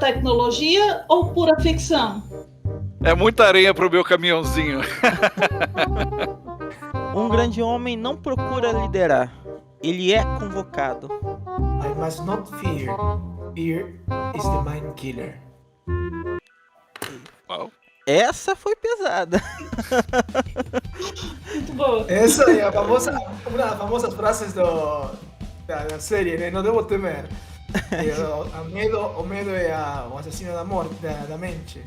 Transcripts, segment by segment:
tecnologia ou pura ficção? É muita areia pro meu caminhãozinho. Um grande homem não procura liderar, ele é convocado. I must not fear. Fear is the mind killer. Uau. Essa foi pesada. Muito boa. Essa é uma das famosas frases da série, né? Não devo temer. O medo é o assassino da mente.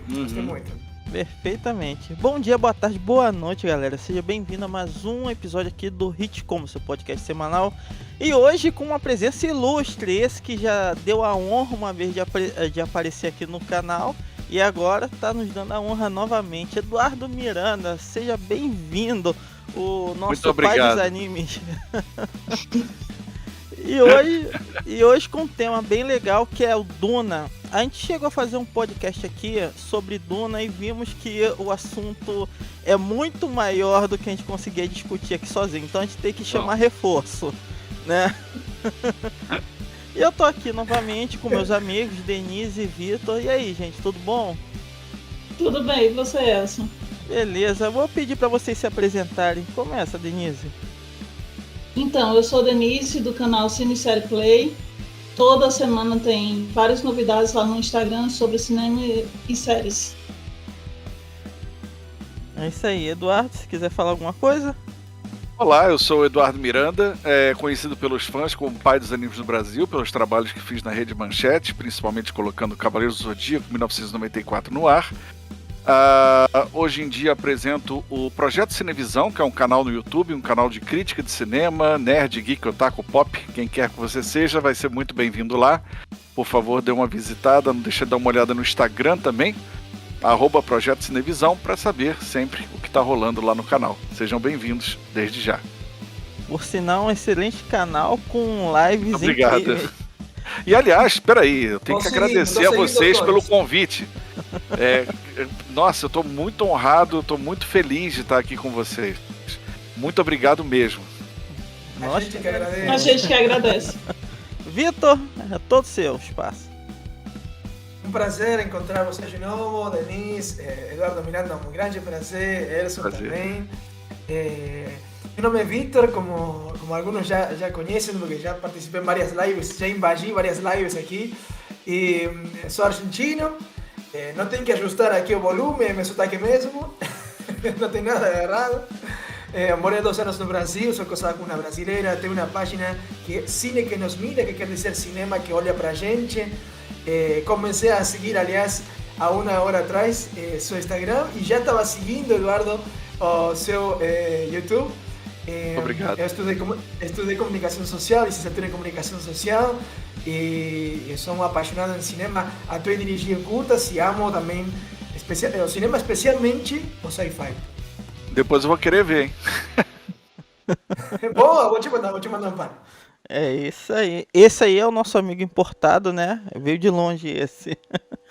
Gostei muito. Perfeitamente. Bom dia, boa tarde, boa noite, galera. Seja bem-vindo a mais um episódio aqui do Hitcom, seu podcast semanal. E hoje com uma presença ilustre, esse que já deu a honra uma vez de aparecer aqui no canal e agora está nos dando a honra novamente. Eduardo Miranda, seja bem-vindo, o nosso pai dos animes. E hoje com um tema bem legal que é o Duna. A gente chegou a fazer um podcast aqui sobre Duna e vimos que o assunto é muito maior do que a gente conseguia discutir aqui sozinho. Então a gente tem que chamar reforço, né? E eu tô aqui novamente com meus amigos Denise e Vitor. E aí, gente, tudo bom? Tudo bem, e você, Elson? Beleza, vou pedir para vocês se apresentarem. Começa, Denise. Então, eu sou Denise, do canal Cine Série Play. Toda semana tem várias novidades lá no Instagram sobre cinema e séries. É isso aí, Eduardo, se quiser falar alguma coisa. Olá, eu sou o Eduardo Miranda, conhecido pelos fãs como pai dos animes do Brasil, pelos trabalhos que fiz na Rede Manchete, principalmente colocando Cavaleiros do Zodíaco 1994 no ar. Hoje em dia apresento o Projeto Cinevisão, que é um canal no YouTube, um canal de crítica de cinema, nerd, geek, otaku, pop, quem quer que você seja, vai ser muito bem-vindo lá. Por favor, dê uma visitada, não deixe de dar uma olhada no Instagram também, @Projeto Cinevisão, para saber sempre o que está rolando lá no canal. Sejam bem-vindos desde já. Por sinal, um excelente canal com lives Obrigado. incríveis. E aliás, espera aí, eu tenho que agradecer a vocês pelo convite. Nossa, eu estou muito honrado, estou muito feliz de estar aqui com vocês. Muito obrigado mesmo. A gente que agradece. A gente que agradece. Vitor, é todo seu espaço. Um prazer encontrar vocês de novo, Denise, Eduardo Miranda, um grande prazer, Elson também. Meu nome é Vitor, como alguns já conhecem, porque já participei em várias lives, já invadi várias lives aqui. E sou argentino, não tenho que ajustar aqui o volume, é meu sotaque mesmo, não tem nada de errado. Morei 2 anos no Brasil, sou casado com uma brasileira, tenho uma página que é Cine que nos mira, que quer dizer cinema que olha pra gente. Comecei a seguir, aliás, há 1 hora atrás, seu Instagram, e já estava seguindo, Eduardo, o seu YouTube. Obrigado. Eu estudei comunicação social, licenciatura em comunicação social, e sou um apaixonado em cinema. Atuei e dirigi em curtas e amo também o cinema, especialmente o sci-fi. Depois eu vou querer ver, hein? Boa, vou te mandar um par. É isso aí. Esse aí é o nosso amigo importado, né? Veio de longe esse.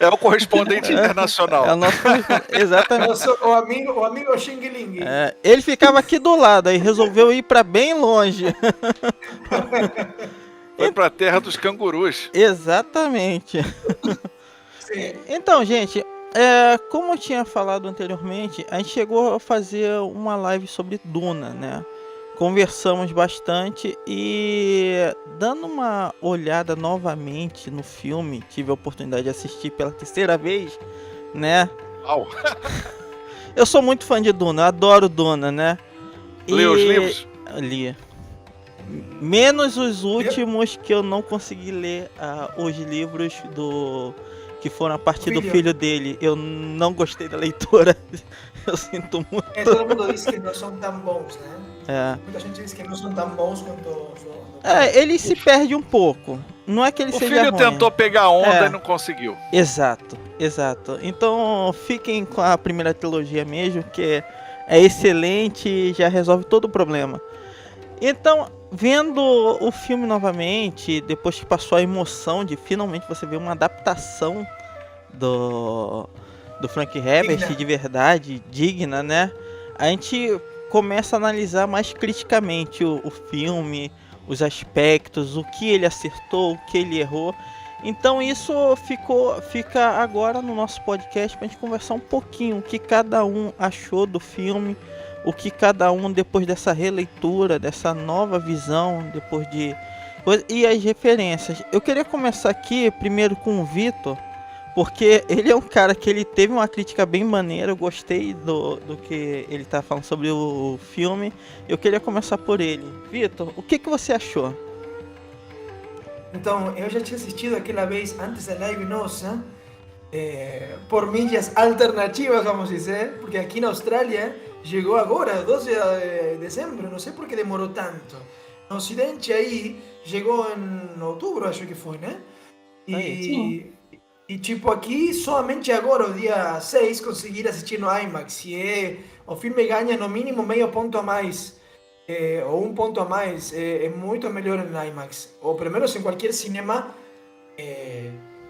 É o correspondente internacional. É o nosso... Exatamente. Eu sou o amigo Xing Ling. Ele ficava aqui do lado, aí resolveu ir para bem longe. Foi pra terra dos cangurus. Exatamente. Sim. Então, gente, como eu tinha falado anteriormente, a gente chegou a fazer uma live sobre Duna, né? Conversamos bastante e dando uma olhada novamente no filme, tive a oportunidade de assistir pela 3ª vez, né? Uau. Eu sou muito fã de Duna, eu adoro Duna, né? Leu os livros? Li. Menos os últimos que eu não consegui ler, os livros que foram a partir do filho dele. Eu não gostei da leitura. Eu sinto muito. Todo mundo diz que não são tão bons, né? Muita gente diz que não são tão bons quanto... Ele se perde um pouco. Não é que ele seja ruim. O filho tentou pegar a onda e não conseguiu. Exato. Então fiquem com a primeira trilogia mesmo, que é excelente e já resolve todo o problema. Então, vendo o filme novamente, depois que passou a emoção de finalmente você ver uma adaptação do Frank Herbert de verdade, digna, né? A gente começa a analisar mais criticamente o filme, os aspectos, o que ele acertou, o que ele errou. Então isso fica agora no nosso podcast pra gente conversar um pouquinho o que cada um achou do filme, o que cada um depois dessa releitura, dessa nova visão, depois de e as referências. Eu queria começar aqui primeiro com o Vitor, porque ele é um cara que ele teve uma crítica bem maneira, eu gostei do que ele tá falando sobre o filme. Eu queria começar por ele. Vitor, o que você achou? Então, eu já tinha assistido aquela vez antes da live nossa, por mídias alternativas, vamos dizer, porque aqui na Austrália chegou agora, 12 de dezembro, não sei por que demorou tanto. No Ocidente aí chegou em outubro, acho que foi, né? E tipo, aqui somente agora, o dia 6, conseguir assistir no IMAX. E o filme ganha no mínimo meio ponto a mais. Ou um ponto a mais, é muito melhor em IMAX, ou pelo menos em qualquer cinema,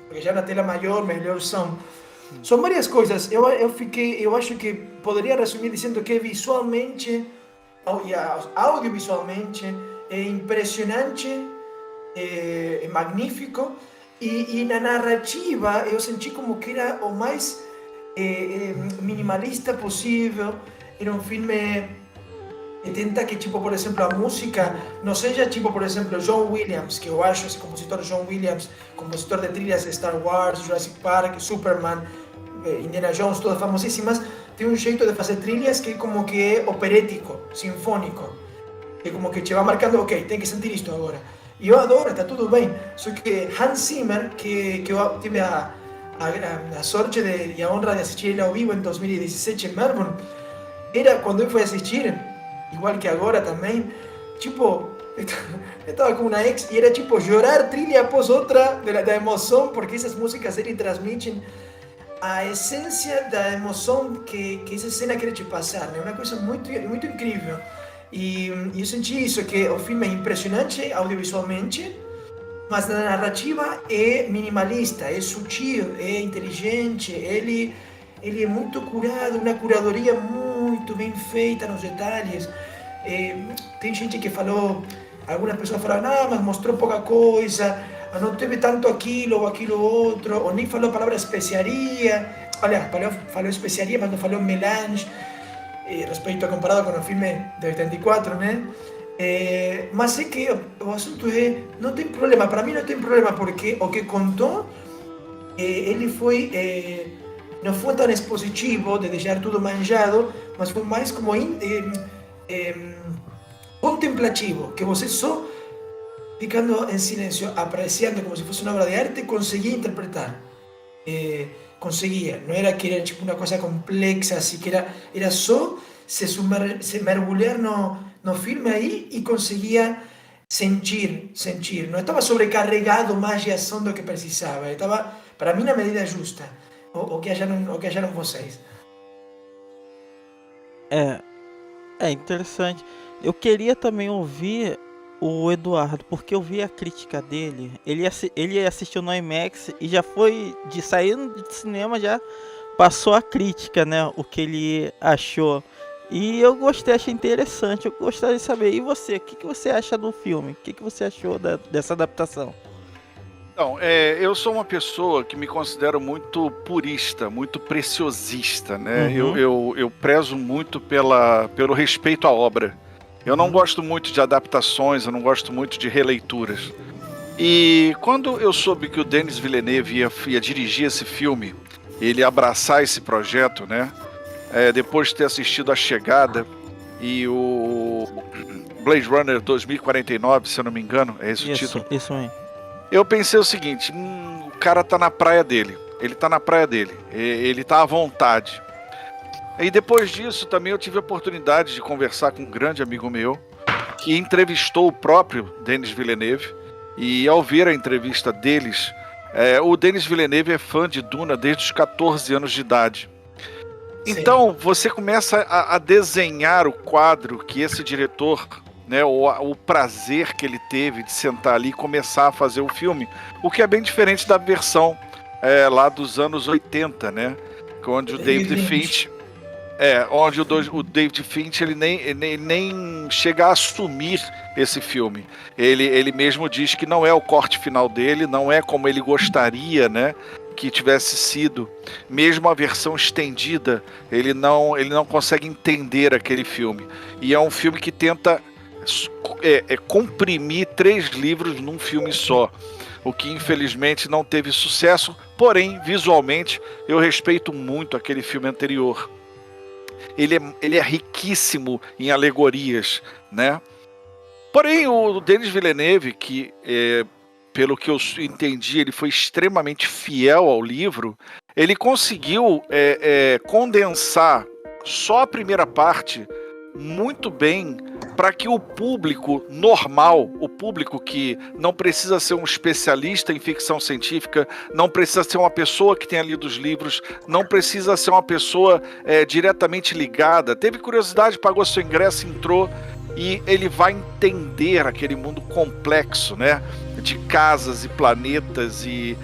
porque já na tela maior, melhor som. São várias coisas. Eu acho que poderia resumir dizendo que visualmente, audiovisualmente, é impressionante, é magnífico, e na narrativa eu senti como que era o mais minimalista possível. Era um filme que tenta que, tipo, por exemplo, a música não seja, tipo, por exemplo, John Williams, que eu acho esse compositor John Williams, compositor de trilhas de Star Wars, Jurassic Park, Superman, Indiana Jones, todas famosíssimas, tem um jeito de fazer trilhas que como que é operético, sinfônico, que como que te vai marcando, ok, tem que sentir isto agora. E eu adoro, está tudo bem, só que Hans Zimmer, que eu tive a sorte e a honra de assistir ele ao vivo em 2017 em Melbourne, era quando eu fui assistir, igual que agora também, tipo, eu estava com uma ex e era tipo chorar trilha após outra da emoção, porque essas músicas ele transmitem a essência da emoção que essa cena quer te passar, é uma coisa muito, muito incrível. E eu senti isso, que o filme é impressionante audiovisualmente, mas na narrativa é minimalista, é sutil, é inteligente, ele é muito curado, uma curadoria muito bem feita nos detalhes. Tem gente que falou, algumas pessoas falaram, não, mas mostrou pouca coisa, não teve tanto aquilo ou aquilo outro, ou nem falou a palavra especiaria, aliás, falou especiaria, mas não falou melange, respeito a comparado com o filme de 84, né? Mas é que o assunto não tem problema, para mim não tem problema, porque o que contou, ele foi... não foi tão expositivo de deixar tudo manjado, mas foi mais como contemplativo, que você só ficando em silêncio, apreciando como se fosse uma obra de arte, conseguia interpretar. Conseguia, não era que era tipo uma coisa complexa, assim, que era só se mergulhar no filme aí e conseguia sentir. Não estava sobrecarregado mais de ação do que precisava, estava, para mim, na medida justa. O que acharam vocês? É interessante. Eu queria também ouvir o Eduardo, porque eu vi a crítica dele. Ele assistiu no IMAX e já foi saindo de cinema, já passou a crítica, né? O que ele achou. E eu gostei, achei interessante. Eu gostaria de saber. E você, o que você acha do filme? O que você achou dessa adaptação? Então, eu sou uma pessoa que me considero muito purista, muito preciosista, né? Uhum. Eu prezo muito pelo respeito à obra. Eu não gosto muito de adaptações, eu não gosto muito de releituras. E quando eu soube que o Denis Villeneuve ia dirigir esse filme, ele ia abraçar esse projeto, né? Depois de ter assistido A Chegada e o Blade Runner 2049, se eu não me engano, é esse o título. Isso aí. Eu pensei o seguinte, o cara tá na praia dele, ele tá à vontade. E depois disso também eu tive a oportunidade de conversar com um grande amigo meu, que entrevistou o próprio Denis Villeneuve, e ao ver a entrevista deles, o Denis Villeneuve é fã de Duna desde os 14 anos de idade. Sim. Então você começa a desenhar o quadro que esse diretor... né, o prazer que ele teve de sentar ali e começar a fazer o filme, o que é bem diferente da versão lá dos anos 80, né, onde o David Finch Onde o David Fincher ele nem chega a assumir esse filme. Ele mesmo diz que não é o corte final dele, não é como ele gostaria, né, que tivesse sido. Mesmo a versão estendida, ele não consegue entender aquele filme. E é um filme que tenta comprimir 3 livros num filme só, o que infelizmente não teve sucesso, porém, visualmente, eu respeito muito aquele filme anterior. Ele é riquíssimo em alegorias, né? Porém, o Denis Villeneuve, que pelo que eu entendi, ele foi extremamente fiel ao livro, ele conseguiu condensar só a primeira parte muito bem para que o público normal, o público que não precisa ser um especialista em ficção científica, não precisa ser uma pessoa que tenha lido os livros, não precisa ser uma pessoa diretamente ligada, teve curiosidade, pagou seu ingresso, entrou, e ele vai entender aquele mundo complexo, né, de casas e planetas e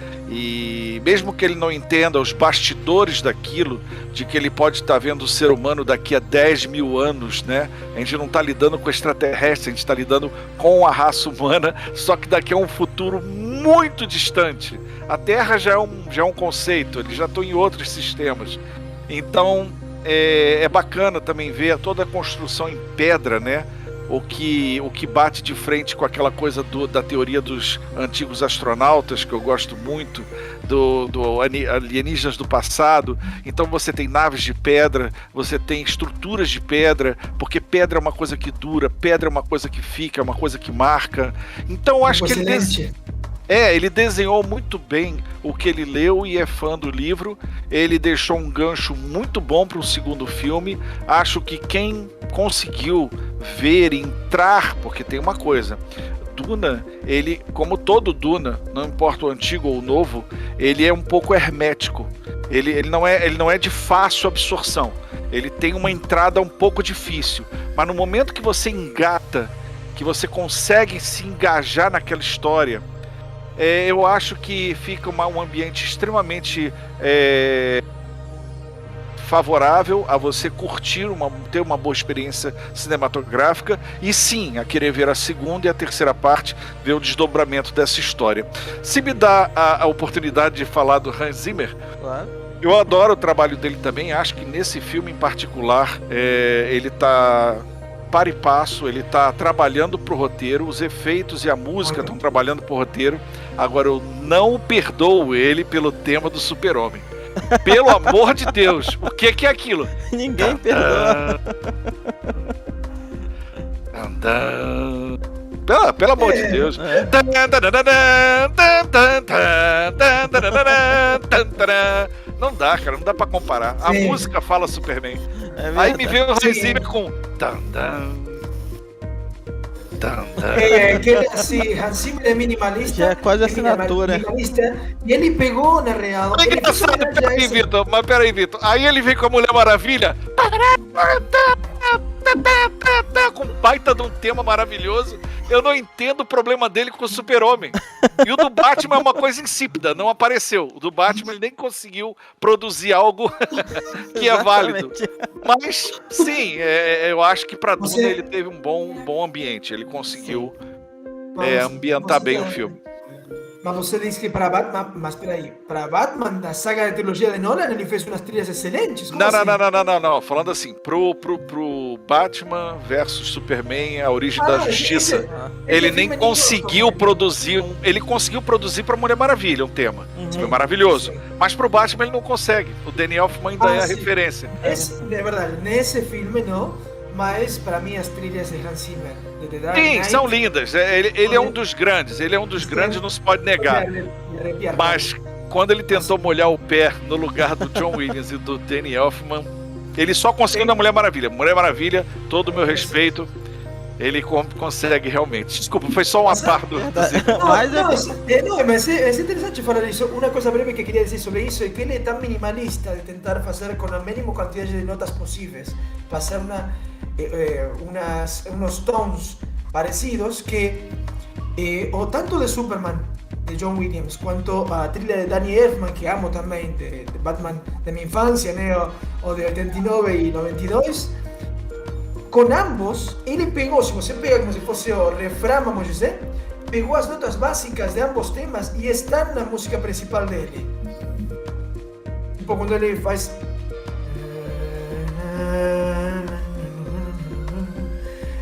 mesmo que ele não entenda os bastidores daquilo, de que ele pode estar vendo o ser humano daqui a 10 mil anos, né? A gente não está lidando com extraterrestre, a gente está lidando com a raça humana, só que daqui a um futuro muito distante. A Terra já é um conceito, eles já estão em outros sistemas. Então é bacana também ver toda a construção em pedra, né? O que bate de frente com aquela coisa da teoria dos antigos astronautas, que eu gosto muito, do alienígenas do passado. Então você tem naves de pedra, você tem estruturas de pedra, porque pedra é uma coisa que dura, pedra é uma coisa que fica, é uma coisa que marca. Então eu acho que ele desenhou muito bem o que ele leu e é fã do livro. Ele deixou um gancho muito bom para o segundo filme. Acho que quem conseguiu ver e entrar, porque tem uma coisa, Duna, ele, como todo Duna, não importa o antigo ou o novo, ele é um pouco hermético. Ele não é de fácil absorção. Ele tem uma entrada um pouco difícil. Mas no momento que você engata, que você consegue se engajar naquela história, eu acho que fica um ambiente extremamente favorável a você curtir, ter uma boa experiência cinematográfica e sim, a querer ver a segunda e a terceira parte, ver o desdobramento dessa história. Se me dá a oportunidade de falar do Hans Zimmer, claro. Eu adoro o trabalho dele também, acho que nesse filme em particular, ele está par e passo, ele está trabalhando pro roteiro, os efeitos e a música estão trabalhando pro roteiro. Agora eu não perdoo ele pelo tema do Super-Homem. Pelo amor de Deus, o que é aquilo? Ninguém perdoa. Pelo amor de Deus. Não dá, cara, não dá pra comparar. A música fala Superman. Aí me veio o Hans Zimmer com que assim, Hans Zimmer é minimalista. Já é quase assinatura. E ele pegou na real. É engraçado, peraí, Vitor. Aí ele vem com a Mulher Maravilha. Com um baita de um tema maravilhoso. Eu não entendo o problema dele com o Super-Homem. E o do Batman é uma coisa insípida, não apareceu. O do Batman ele nem conseguiu produzir algo que é válido. Mas, sim, eu acho que para Duna ele teve um bom ambiente. Ele conseguiu ambientar bem o filme. Mas você diz que para Batman, mas peraí, para Batman, da saga de trilogia de Nolan, ele fez umas trilhas excelentes? Não. Falando assim, pro Batman versus Superman, a origem da justiça, ele nem conseguiu produzir. Ele conseguiu produzir pra Mulher Maravilha um tema. Isso foi maravilhoso. Mas pro Batman ele não consegue. O Danny Elfman ainda é a referência. É verdade, nesse filme não. Mas para mim as trilhas de Hans Zimmer, sim, são lindas. Ele é um dos grandes. Ele é um dos grandes, não se pode negar. Mas quando ele tentou molhar o pé no lugar do John Williams e do Danny Elfman, ele só conseguiu na Mulher Maravilha. Mulher Maravilha, todo o meu respeito, ele consegue realmente. Desculpa, foi só uma parte do mas é interessante falar isso. Uma coisa breve que queria dizer sobre isso é que ele é tão minimalista de tentar fazer com a mínima quantidade de notas possíveis, fazer unos tons parecidos que o tanto de Superman de John Williams quanto a trilha de Danny Elfman, que amo também, de Batman de minha infância, né? o de 89 y 92, con ambos, él pegó, si você pega como si fuese o refrán, vamos a decir, pegó las notas básicas de ambos temas y está en la música principal de él. Tipo cuando él faz...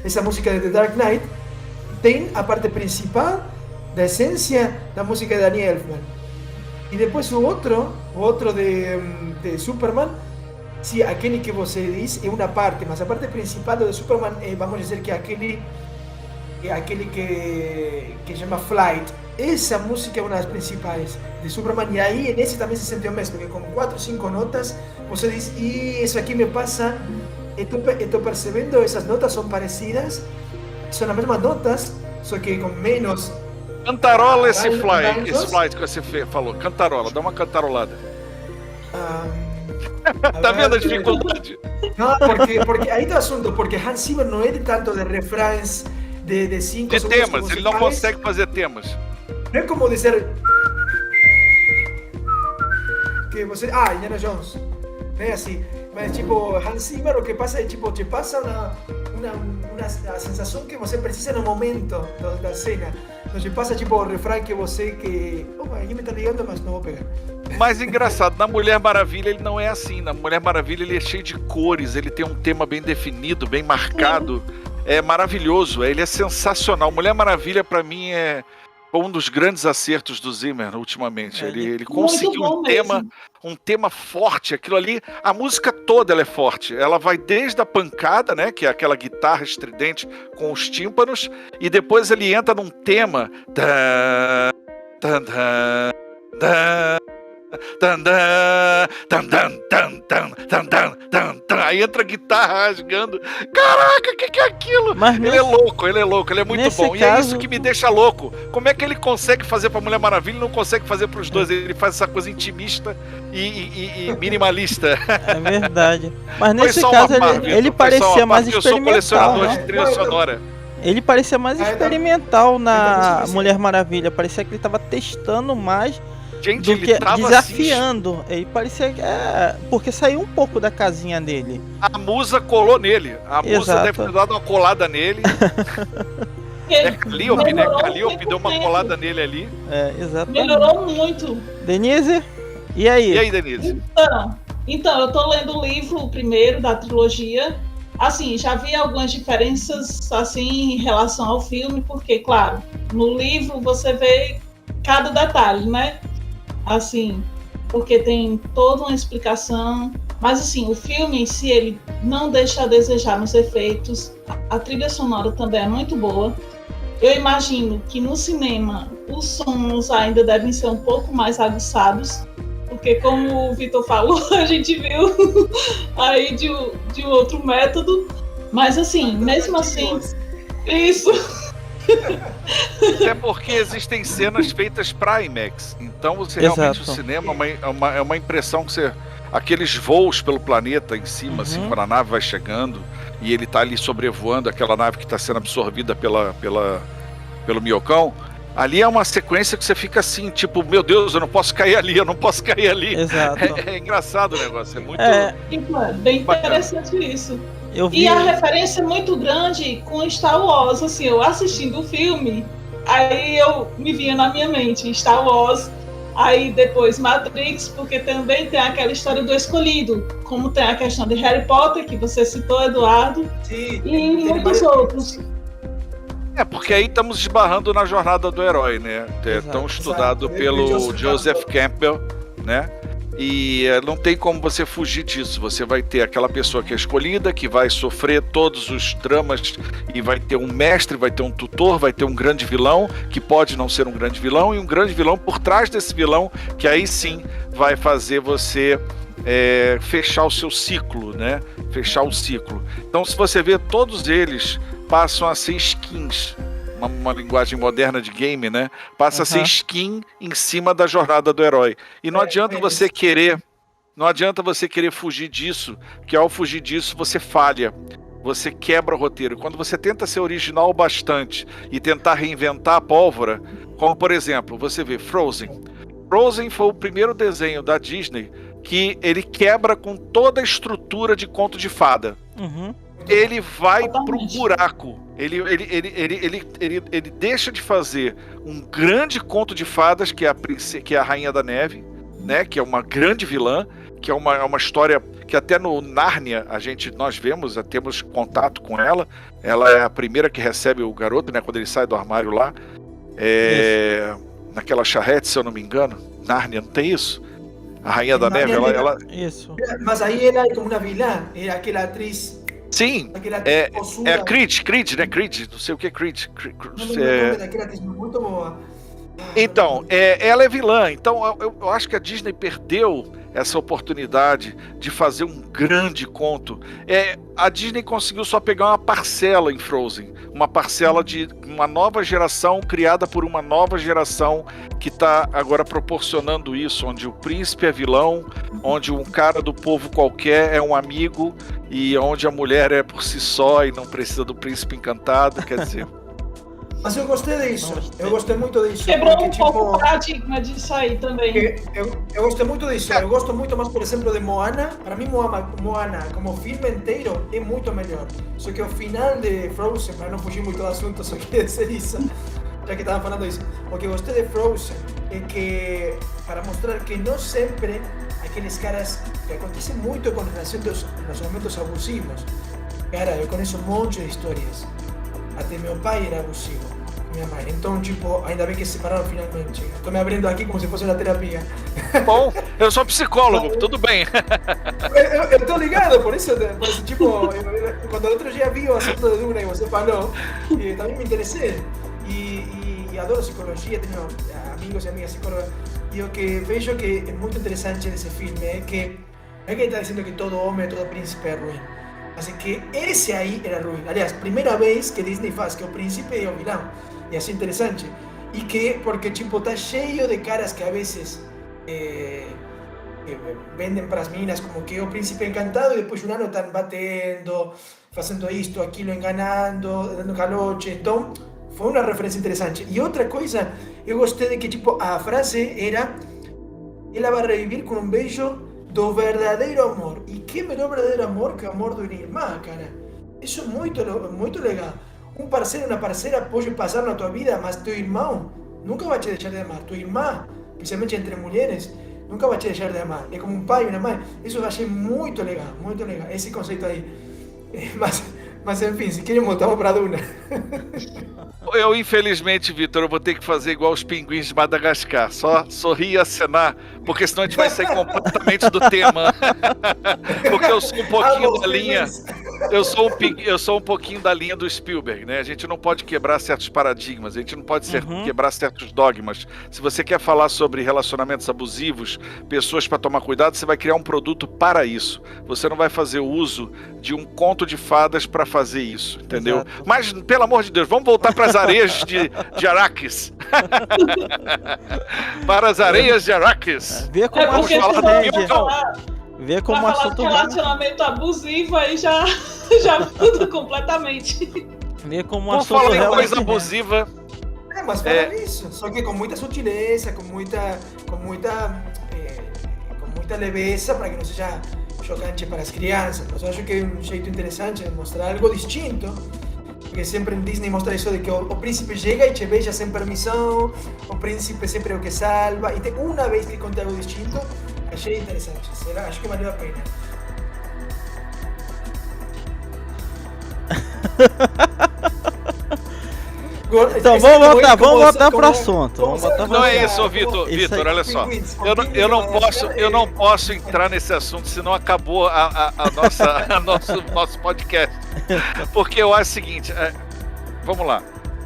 esa música de The Dark Knight, tem a parte principal da essência da música de Danny Elfman. E depois o outro de Superman, sim, aquele que você diz é uma parte, mas a parte principal do Superman é, vamos dizer que é aquele que chama Flight. Essa música é uma das principais de Superman, e aí nesse também se sente o mesmo, porque com 4 ou 5 notas você diz, e isso aqui me passa, estou percebendo, essas notas são parecidas, são as mesmas notas, só que com menos... Cantarola esse flight que você falou, cantarola, dá uma cantarolada. Tá vendo a dificuldade? Não, porque aí tá o assunto, porque Hans Zimmer não é de tanto de refrões de 5 de temas, ele não consegue fazer temas. Não é como dizer que você, Indiana Jones, não é assim, mas tipo, Hans Zimmer o que passa é tipo, te passa uma sensação que você precisa no momento da cena. Não te passa tipo o refrão que você que... Opa, aqui me tá ligando, mas não vou pegar. Mas engraçado, na Mulher Maravilha ele não é assim. Na Mulher Maravilha ele é cheio de cores, ele tem um tema bem definido, bem marcado. É maravilhoso, ele é sensacional. Mulher Maravilha pra mim é um dos grandes acertos do Zimmer ultimamente. Ele conseguiu um tema forte, aquilo ali, a música toda ela é forte. Ela vai desde a pancada, né, que é aquela guitarra estridente com os tímpanos, e depois ele entra num tema aí entra a guitarra rasgando. Caraca, que é aquilo? Mas ele é louco, ele é muito bom. Caso... E é isso que me deixa louco. Como é que ele consegue fazer pra Mulher Maravilha e não consegue fazer pros dois? Ele faz essa coisa intimista e minimalista. É verdade. Mas nesse caso ele parecia mais experimental. Eu sou colecionador de trilha sonora. Ele parecia mais experimental na Mulher Maravilha. Parecia que ele tava testando mais. Gente, do que desafiando. Assim... Ele parecia que porque saiu um pouco da casinha dele. A musa colou nele. A musa deve ter dado uma colada nele. Calliope, né? Calliope deu uma colada nele ali. Exatamente. Melhorou muito. Denise? E aí? Denise? Então, eu tô lendo o livro primeiro da trilogia. Assim, já vi algumas diferenças assim em relação ao filme, porque, claro, no livro você vê cada detalhe, né? Assim, porque tem toda uma explicação, mas assim, o filme em si, ele não deixa a desejar nos efeitos, a trilha sonora também é muito boa. Eu imagino que no cinema os sons ainda devem ser um pouco mais aguçados, porque como o Vitor falou, a gente viu aí de um outro método, mas assim, mesmo assim, isso... É porque existem cenas feitas para IMAX. Então você realmente o cinema é uma impressão que você... Aqueles voos pelo planeta em cima, assim, quando a nave vai chegando e ele tá ali sobrevoando aquela nave que está sendo absorvida pelo minhocão. Ali é uma sequência que você fica assim, tipo, meu Deus, eu não posso cair ali, eu não posso cair ali. Exato. É engraçado o negócio, é muito... bem interessante isso. E a referência é muito grande com Star Wars, assim, eu assistindo o filme, aí eu me vinha na minha mente Star Wars, aí depois Matrix, porque também tem aquela história do escolhido, como tem a questão de Harry Potter, que você citou, Eduardo, e muitos outros. Porque aí estamos esbarrando na jornada do herói, né? Tão estudado pelo Joseph Campbell, né? E não tem como você fugir disso. Você vai ter aquela pessoa que é escolhida, que vai sofrer todos os dramas, e vai ter um mestre, vai ter um tutor, vai ter um grande vilão, que pode não ser um grande vilão, e um grande vilão por trás desse vilão, que aí sim vai fazer você fechar o seu ciclo, né? Fechar o ciclo. Então, se você vê, todos eles passam a ser skins. Uma linguagem moderna de game, né? Passa a ser skin em cima da jornada do herói. E não adianta você querer fugir disso, que ao fugir disso você falha. Você quebra o roteiro. Quando você tenta ser original o bastante e tentar reinventar a pólvora, como por exemplo, você vê Frozen. Frozen foi o primeiro desenho da Disney que ele quebra com toda a estrutura de conto de fada. Uhum. Ele vai Totalmente. pro buraco. Ele deixa de fazer um grande conto de fadas, que é a Rainha da Neve, né? Que é uma grande vilã, que é uma história que até no Nárnia nós temos contato com ela. Ela é a primeira que recebe o garoto, né? Quando ele sai do armário lá. Naquela charrete, se eu não me engano. Nárnia, não tem isso? A Rainha da Neve, ela... Isso. Mas aí ela é como uma vilã, é aquela atriz. Sim, Aquela atriz possuda. é Creed, né? Creed, não sei o que é Creed. Não lembro o nome daquela atriz, muito boa. Então, ela é vilã. Então, eu acho que a Disney perdeu essa oportunidade de fazer um grande conto. A Disney conseguiu só pegar uma parcela em Frozen. Uma parcela de uma nova geração, criada por uma nova geração que está agora proporcionando isso, onde o príncipe é vilão, onde um cara do povo qualquer é um amigo, e onde a mulher é por si só e não precisa do príncipe encantado, quer dizer... Mas eu gostei disso, eu gostei muito disso. Quebrou porque, pouco o paradigma disso aí também. Eu gostei muito disso. Eu gosto muito mais, por exemplo, de Moana. Para mim, Moana, como filme inteiro, é muito melhor. Só que o final de Frozen, para não fugir muito do assunto, só queria dizer isso, já que estava falando isso. O que gostei de Frozen é que, para mostrar que não sempre aqueles caras, que acontece muito com relação aos relacionamentos abusivos. Cara, eu conheço um monte de histórias. Até meu pai era abusivo, minha mãe. Então, tipo, ainda bem que se separaram finalmente. Estou me abrindo aqui como se fosse na terapia. Bom, eu sou psicólogo, tudo bem. Eu tô ligado, por isso tipo, quando outro dia vi o assunto de Duna e você falou, também me interessei. E adoro psicologia, tenho amigos e amigas psicólogas. E o que vejo que é muito interessante desse filme é que ele está dizendo que todo homem, todo príncipe é ruim. Así que ese ahí era ruim. Aliás, primeira vez que Disney faz que o príncipe é o vilão. E assim interessante. E que, porque tipo, tá cheio de caras que a vezes vendem para as meninas como que o príncipe encantado e depois um ano estão batendo, fazendo isto, aquilo, enganando, dando calote. Então, foi uma referência interessante. E outra coisa, eu gostei de que tipo, a frase era: ela vai reviver com um beijo do verdadeiro amor. E que melhor verdadeiro amor que o amor de uma irmã, cara. Isso é muito legal. Um parceiro, uma parceira pode passar na tua vida, mas teu irmão nunca vai te deixar de amar. Tua irmã, principalmente entre mulheres, nunca vai te deixar de amar. É como um pai e uma mãe. Isso eu achei muito legal, esse conceito aí. Mas enfim, se querem voltamos para Duna. Eu, infelizmente, Vitor, eu vou ter que fazer igual os pinguins de Madagascar, só sorrir e acenar, porque senão a gente vai sair completamente do tema. Porque eu sou um pouquinho da linha. Eu sou um pouquinho da linha do Spielberg, né? A gente não pode quebrar certos paradigmas, a gente não pode quebrar certos dogmas. Se você quer falar sobre relacionamentos abusivos, pessoas para tomar cuidado, você vai criar um produto para isso. Você não vai fazer uso de um conto de fadas para fazer isso, entendeu? Exato. Mas, pelo amor de Deus, vamos voltar para as areias de Arrakis. Para as areias de Arrakis. Vê como vamos falar do Vê como pra falar de relacionamento abusivo, aí já muda completamente. Vê como Por falar em coisa abusiva. Mas fala nisso, só que com muita sutileza, com muita leveza, para que não seja chocante para as crianças. Mas eu acho que é um jeito interessante de mostrar algo distinto, porque sempre em Disney mostra isso de que o príncipe chega e te beija sem permissão, o príncipe sempre é o que salva, e tem uma vez que conta algo distinto. Achei interessante, acho que valeu a pena. Então vamos voltar pro assunto. Não é isso, Vitor, olha só. Eu não posso entrar nesse assunto, senão acabou nosso podcast. Porque eu acho o seguinte, vamos lá,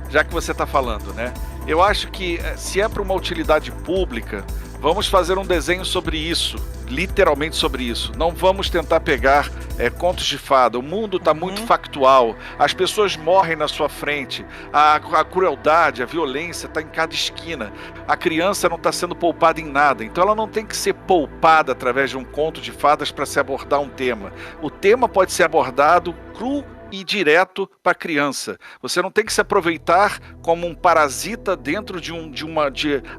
já que você está falando, né? Eu acho que se é para uma utilidade pública, vamos fazer um desenho sobre isso, literalmente sobre isso. Não vamos tentar pegar contos de fada. O mundo está muito factual. As pessoas morrem na sua frente. A crueldade, a violência está em cada esquina. A criança não está sendo poupada em nada. Então ela não tem que ser poupada através de um conto de fadas para se abordar um tema. O tema pode ser abordado cru ir direto para a criança. Você não tem que se aproveitar como um parasita dentro de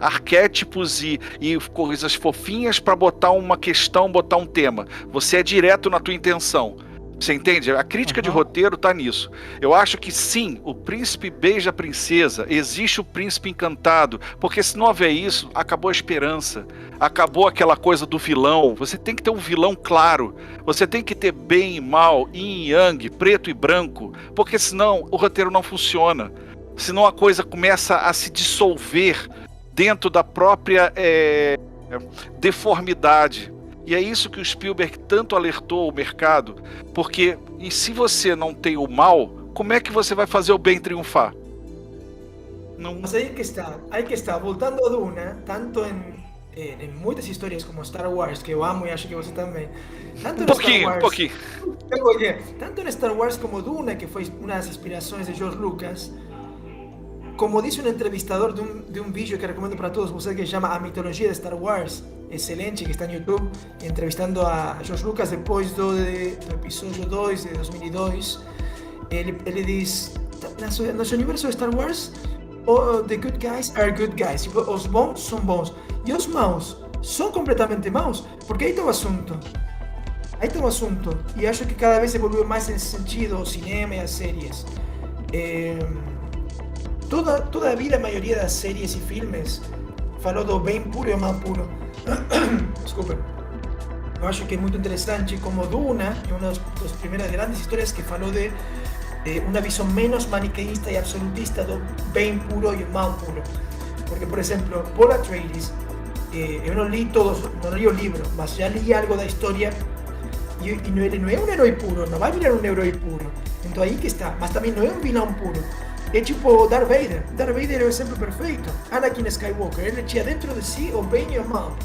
arquétipos e coisas fofinhas para botar uma questão, botar um tema. Você é direto na tua intenção. Você entende? A crítica de roteiro tá nisso. Eu acho que sim, o príncipe beija a princesa, existe o príncipe encantado, porque se não houver isso, acabou a esperança, acabou aquela coisa do vilão. Você tem que ter um vilão claro, você tem que ter bem e mal, yin e yang, preto e branco, porque senão o roteiro não funciona. Senão a coisa começa a se dissolver dentro da própria deformidade. E é isso que o Spielberg tanto alertou o mercado, porque e se você não tem o mal, como é que você vai fazer o bem triunfar? Não... Mas aí que está, voltando a Duna, tanto em muitas histórias como Star Wars, que eu amo e acho que você também. Tanto um pouquinho. Tanto en Star Wars como Duna, que foi uma das inspirações de George Lucas, como disse um entrevistador de um vídeo que recomendo para todos vocês, que se chama A Mitologia de Star Wars, excelente, que está en YouTube, entrevistando a George Lucas depois do episódio 2 de 2002. Ele diz, no universo de Star Wars, the good guys are good guys, os bons são bons, e os maus são completamente maus, porque aí está o assunto. E acho que cada vez evolui mais nesse sentido o cinema e as séries. Toda a vida, a maioria das séries e filmes falou do bem puro e o mal puro. Desculpa. Eu acho que é muito interessante como Duna é uma das primeiras grandes histórias que falou de uma visão menos maniqueísta e absolutista do bem puro e o mal puro. Porque, por exemplo, Paul Atreides, eu não li o livro, mas já li algo da história e ele não é um herói puro, não vai virar um herói puro. Então aí que está, mas também não é um vilão puro. É tipo Darth Vader. Darth Vader é o exemplo perfeito. Anakin Skywalker, ele tinha dentro de si o bem e o mal.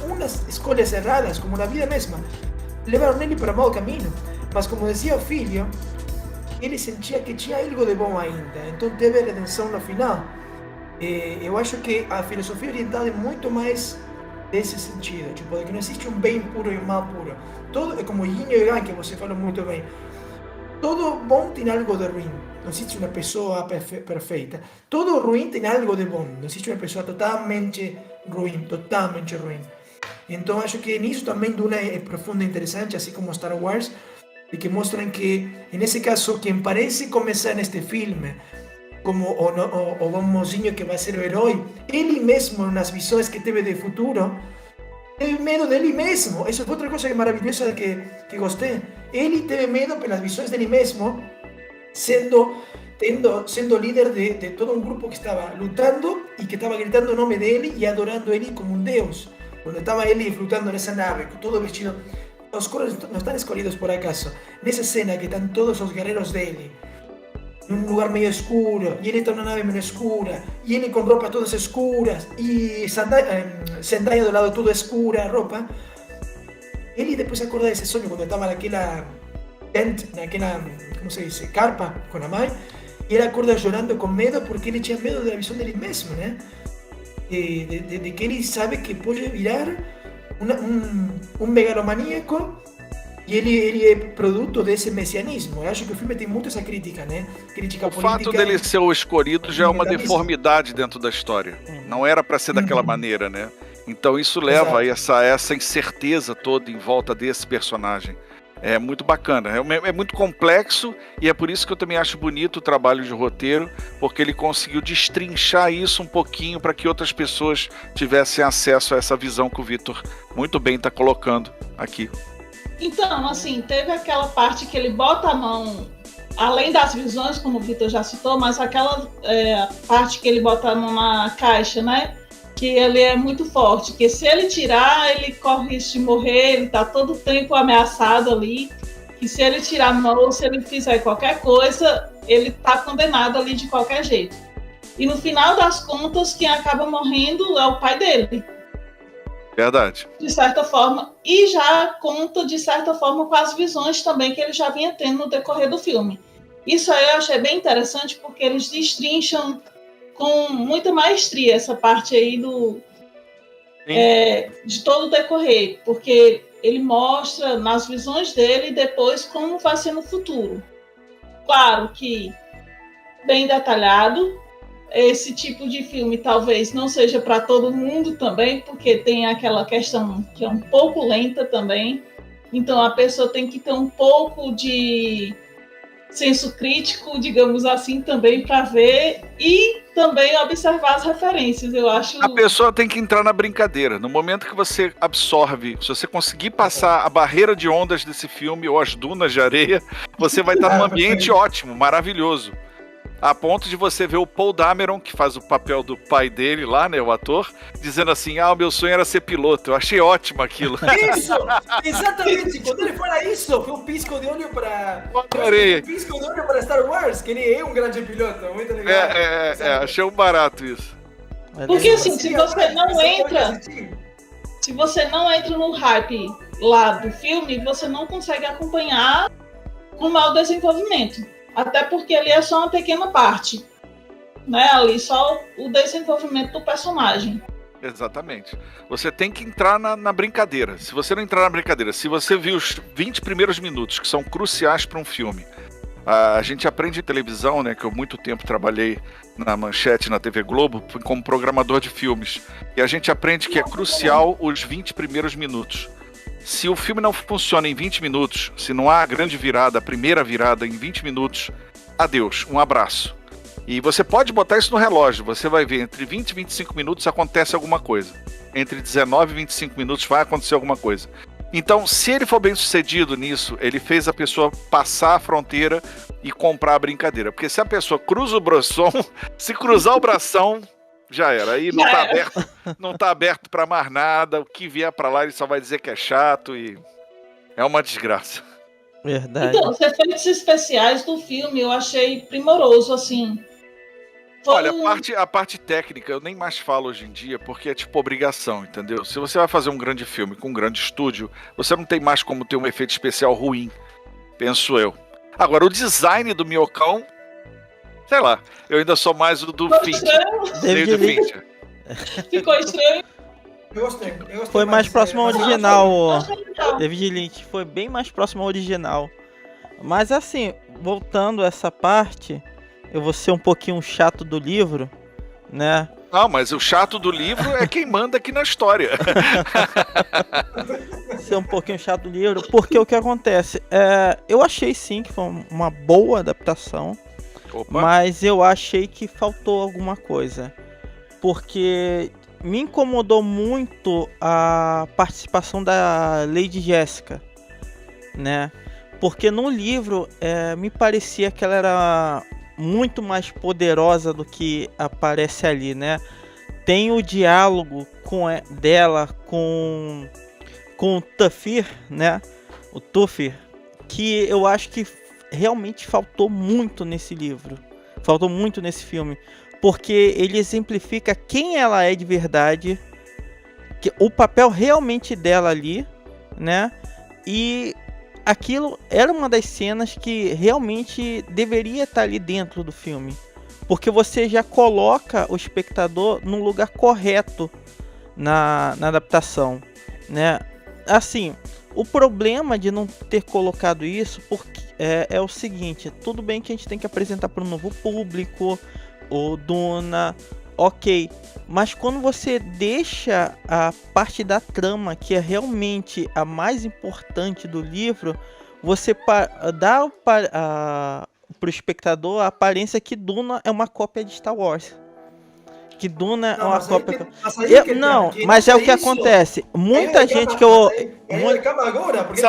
Umas escolhas erradas, como na vida mesma, levaram ele para o mau caminho. Mas como dizia o filho, ele sentia que tinha algo de bom ainda. Então teve a redenção no final. Eu acho que a filosofia oriental é muito mais desse sentido. Tipo, de que não existe um bem puro e um mal puro. Todo é como yin e yang, que você falou muito bem. Todo bom tem algo de ruim. Não existe uma pessoa perfeita. Todo ruim tem algo de bom. Não existe uma pessoa totalmente ruim. Então acho que nisso também Duna é profundo e interessante, assim como Star Wars, e que mostram que, nesse caso, quem parece começar neste filme como o bom mozinho que vai ser o herói, ele mesmo, nas visões que teve de futuro, teve medo dele mesmo. Isso é outra coisa que é maravilhosa que gostei. Ele teve medo pelas visões dele mesmo, sendo líder de todo um grupo que estava lutando e que estava gritando o nome dele e adorando ele como um deus. Quando estava ele flutando nessa nave, com todo vestido, os cores não estão escolhidos por acaso. Nessa cena que estão todos os guerreiros dele, num lugar meio escuro, e ele está numa nave meio escura, e ele com roupas todas escuras, e Zendaya do lado toda escura, a roupa. Ele depois acorda desse sonho quando estava naquela como se diz, carpa com a mãe, e ele acorda chorando com medo porque ele tinha medo da visão dele mesmo, né? De que ele sabe que pode virar um megalomaníaco. E ele é produto desse messianismo. Eu acho que o filme tem muito essa crítica, né? Crítica política. O fato dele ser o escolhido já é uma deformidade dentro da história. Não era para ser daquela maneira, né? Então isso leva a essa incerteza toda em volta desse personagem. É muito bacana, é muito complexo, e é por isso que eu também acho bonito o trabalho de roteiro, porque ele conseguiu destrinchar isso um pouquinho para que outras pessoas tivessem acesso a essa visão que o Vitor muito bem está colocando aqui. Então, assim, teve aquela parte que ele bota a mão, além das visões, como o Vitor já citou, mas aquela parte que ele bota a mão na caixa, né? Que ele é muito forte, que se ele tirar, ele corre risco de morrer, ele tá todo o tempo ameaçado ali, que se ele tirar a mão ou se ele fizer qualquer coisa, ele tá condenado ali de qualquer jeito. E no final das contas, quem acaba morrendo é o pai dele. Verdade. De certa forma, e já conta, de certa forma, com as visões também que ele já vinha tendo no decorrer do filme. Isso aí eu achei bem interessante, porque eles destrincham com muita maestria essa parte aí de todo o decorrer, porque ele mostra nas visões dele depois como vai ser no futuro. Claro que bem detalhado. Esse tipo de filme talvez não seja para todo mundo também, porque tem aquela questão que é um pouco lenta também. Então a pessoa tem que ter um pouco de senso crítico, digamos assim, também para ver e também observar as referências, eu acho. A pessoa tem que entrar na brincadeira. No momento que você absorve, se você conseguir passar a barreira de ondas desse filme ou as dunas de areia, você vai estar num ambiente ótimo, maravilhoso. A ponto de você ver o Paul Dameron, que faz o papel do pai dele lá, né, o ator, dizendo assim, o meu sonho era ser piloto. Eu achei ótimo aquilo. Isso! Exatamente! Quando ele fala isso, foi um pisco de olho para... Adorei. Um pisco de olho para Star Wars, que ele é um grande piloto, muito legal. Achei um barato isso. Porque assim, se você não entra no hype lá do filme, você não consegue acompanhar o mau desenvolvimento. Até porque ali é só uma pequena parte, né? Ali só o desenvolvimento do personagem. Exatamente. Você tem que entrar na brincadeira. Se você não entrar na brincadeira, se você viu os 20 primeiros minutos, que são cruciais para um filme, a gente aprende em televisão, né? Que eu muito tempo trabalhei na Manchete, na TV Globo, como programador de filmes. E a gente aprende que é crucial os 20 primeiros minutos. Se o filme não funciona em 20 minutos, se não há a grande virada, a primeira virada em 20 minutos, adeus, um abraço. E você pode botar isso no relógio, você vai ver, entre 20 e 25 minutos acontece alguma coisa. Entre 19 e 25 minutos vai acontecer alguma coisa. Então, se ele for bem sucedido nisso, ele fez a pessoa passar a fronteira e comprar a brincadeira. Porque se a pessoa cruza o bração, se cruzar o bração... Já era, aí não tá aberto pra mais nada, o que vier pra lá ele só vai dizer que é chato e é uma desgraça. Verdade. Então, os efeitos especiais do filme eu achei primoroso, assim. Olha, a parte técnica eu nem mais falo hoje em dia, porque é tipo obrigação, entendeu? Se você vai fazer um grande filme com um grande estúdio, você não tem mais como ter um efeito especial ruim, penso eu. Agora, o design do Minhocão, sei lá, eu ainda sou mais o do Fincher. David Fincher. Ficou estranho. Eu gostei Foi mais próximo ao original, Legal. David Lynch. Foi bem mais próximo ao original. Mas assim, voltando a essa parte, eu vou ser um pouquinho chato do livro, né? Não, mas o chato do livro é quem manda aqui na história. Ser um pouquinho chato do livro, porque o que acontece? Eu achei sim que foi uma boa adaptação. Opa. Mas eu achei que faltou alguma coisa. Porque me incomodou muito a participação da Lady Jessica, né? Porque no livro me parecia que ela era muito mais poderosa do que aparece ali, né? Tem o diálogo dela com o Tufir, né? O Tufir, que eu acho que realmente faltou muito nesse livro, faltou muito nesse filme, porque ele exemplifica quem ela é de verdade, o papel realmente dela ali, né? E aquilo era uma das cenas que realmente deveria estar ali dentro do filme, porque você já coloca o espectador no lugar correto na adaptação, né? Assim, o problema de não ter colocado isso é o seguinte: tudo bem que a gente tem que apresentar para um novo público, o Duna, ok, mas quando você deixa a parte da trama, que é realmente a mais importante do livro, você dá para o espectador a aparência que Duna é uma cópia de Star Wars. Que Duna é uma cópia. Mas é o que acontece. Muita gente que eu. Calma agora, porque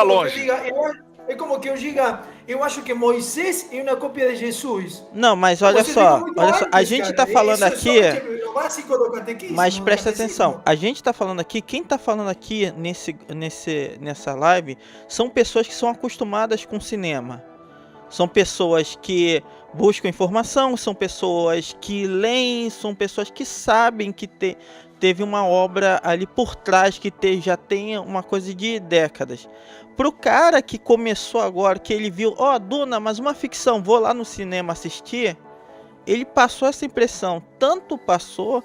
é como que eu diga, eu acho que Moisés é uma cópia de Jesus. Não, mas olha só, a gente tá falando aqui. Mas presta atenção, a gente tá falando aqui, quem tá falando aqui nessa live são pessoas que são acostumadas com cinema. São pessoas que buscam informação, são pessoas que leem, são pessoas que sabem que teve uma obra ali por trás, que já tem uma coisa de décadas. Pro cara que começou agora, que ele viu, Duna, mas uma ficção, vou lá no cinema assistir, ele passou essa impressão. Tanto passou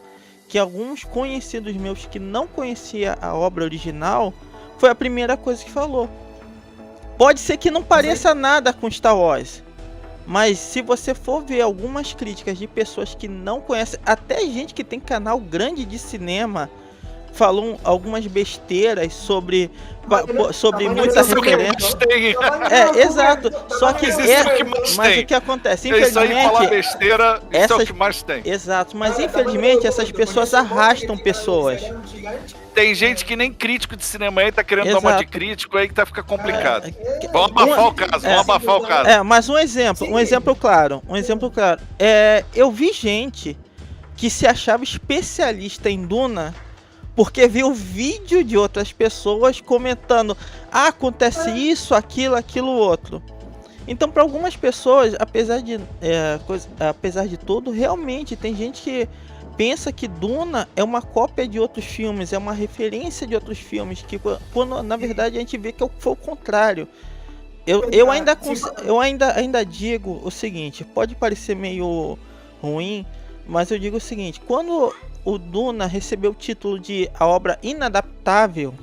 que alguns conhecidos meus que não conheciam a obra original foi a primeira coisa que falou. Pode ser que não pareça nada com Star Wars, mas se você for ver algumas críticas de pessoas que não conhecem, até gente que tem canal grande de cinema, falou algumas besteiras sobre muita referência. Exato. Só que mas o que acontece? Infelizmente, isso aí falar besteira, isso é o que mais tem. Exato, mas infelizmente essas pessoas arrastam pessoas. Tem gente que nem crítico de cinema aí tá querendo dar uma de crítico aí que fica complicado. Vamos abafar o caso, mas um exemplo claro. Eu vi gente que se achava especialista em Duna porque viu vídeo de outras pessoas comentando: acontece isso, aquilo, outro. Então, para algumas pessoas, apesar de tudo, realmente tem gente que pensa que Duna é uma cópia de outros filmes, é uma referência de outros filmes, que quando na verdade a gente vê que foi o contrário. Eu ainda digo o seguinte, pode parecer meio ruim, mas eu digo o seguinte: quando o Duna recebeu o título de a obra inadaptável,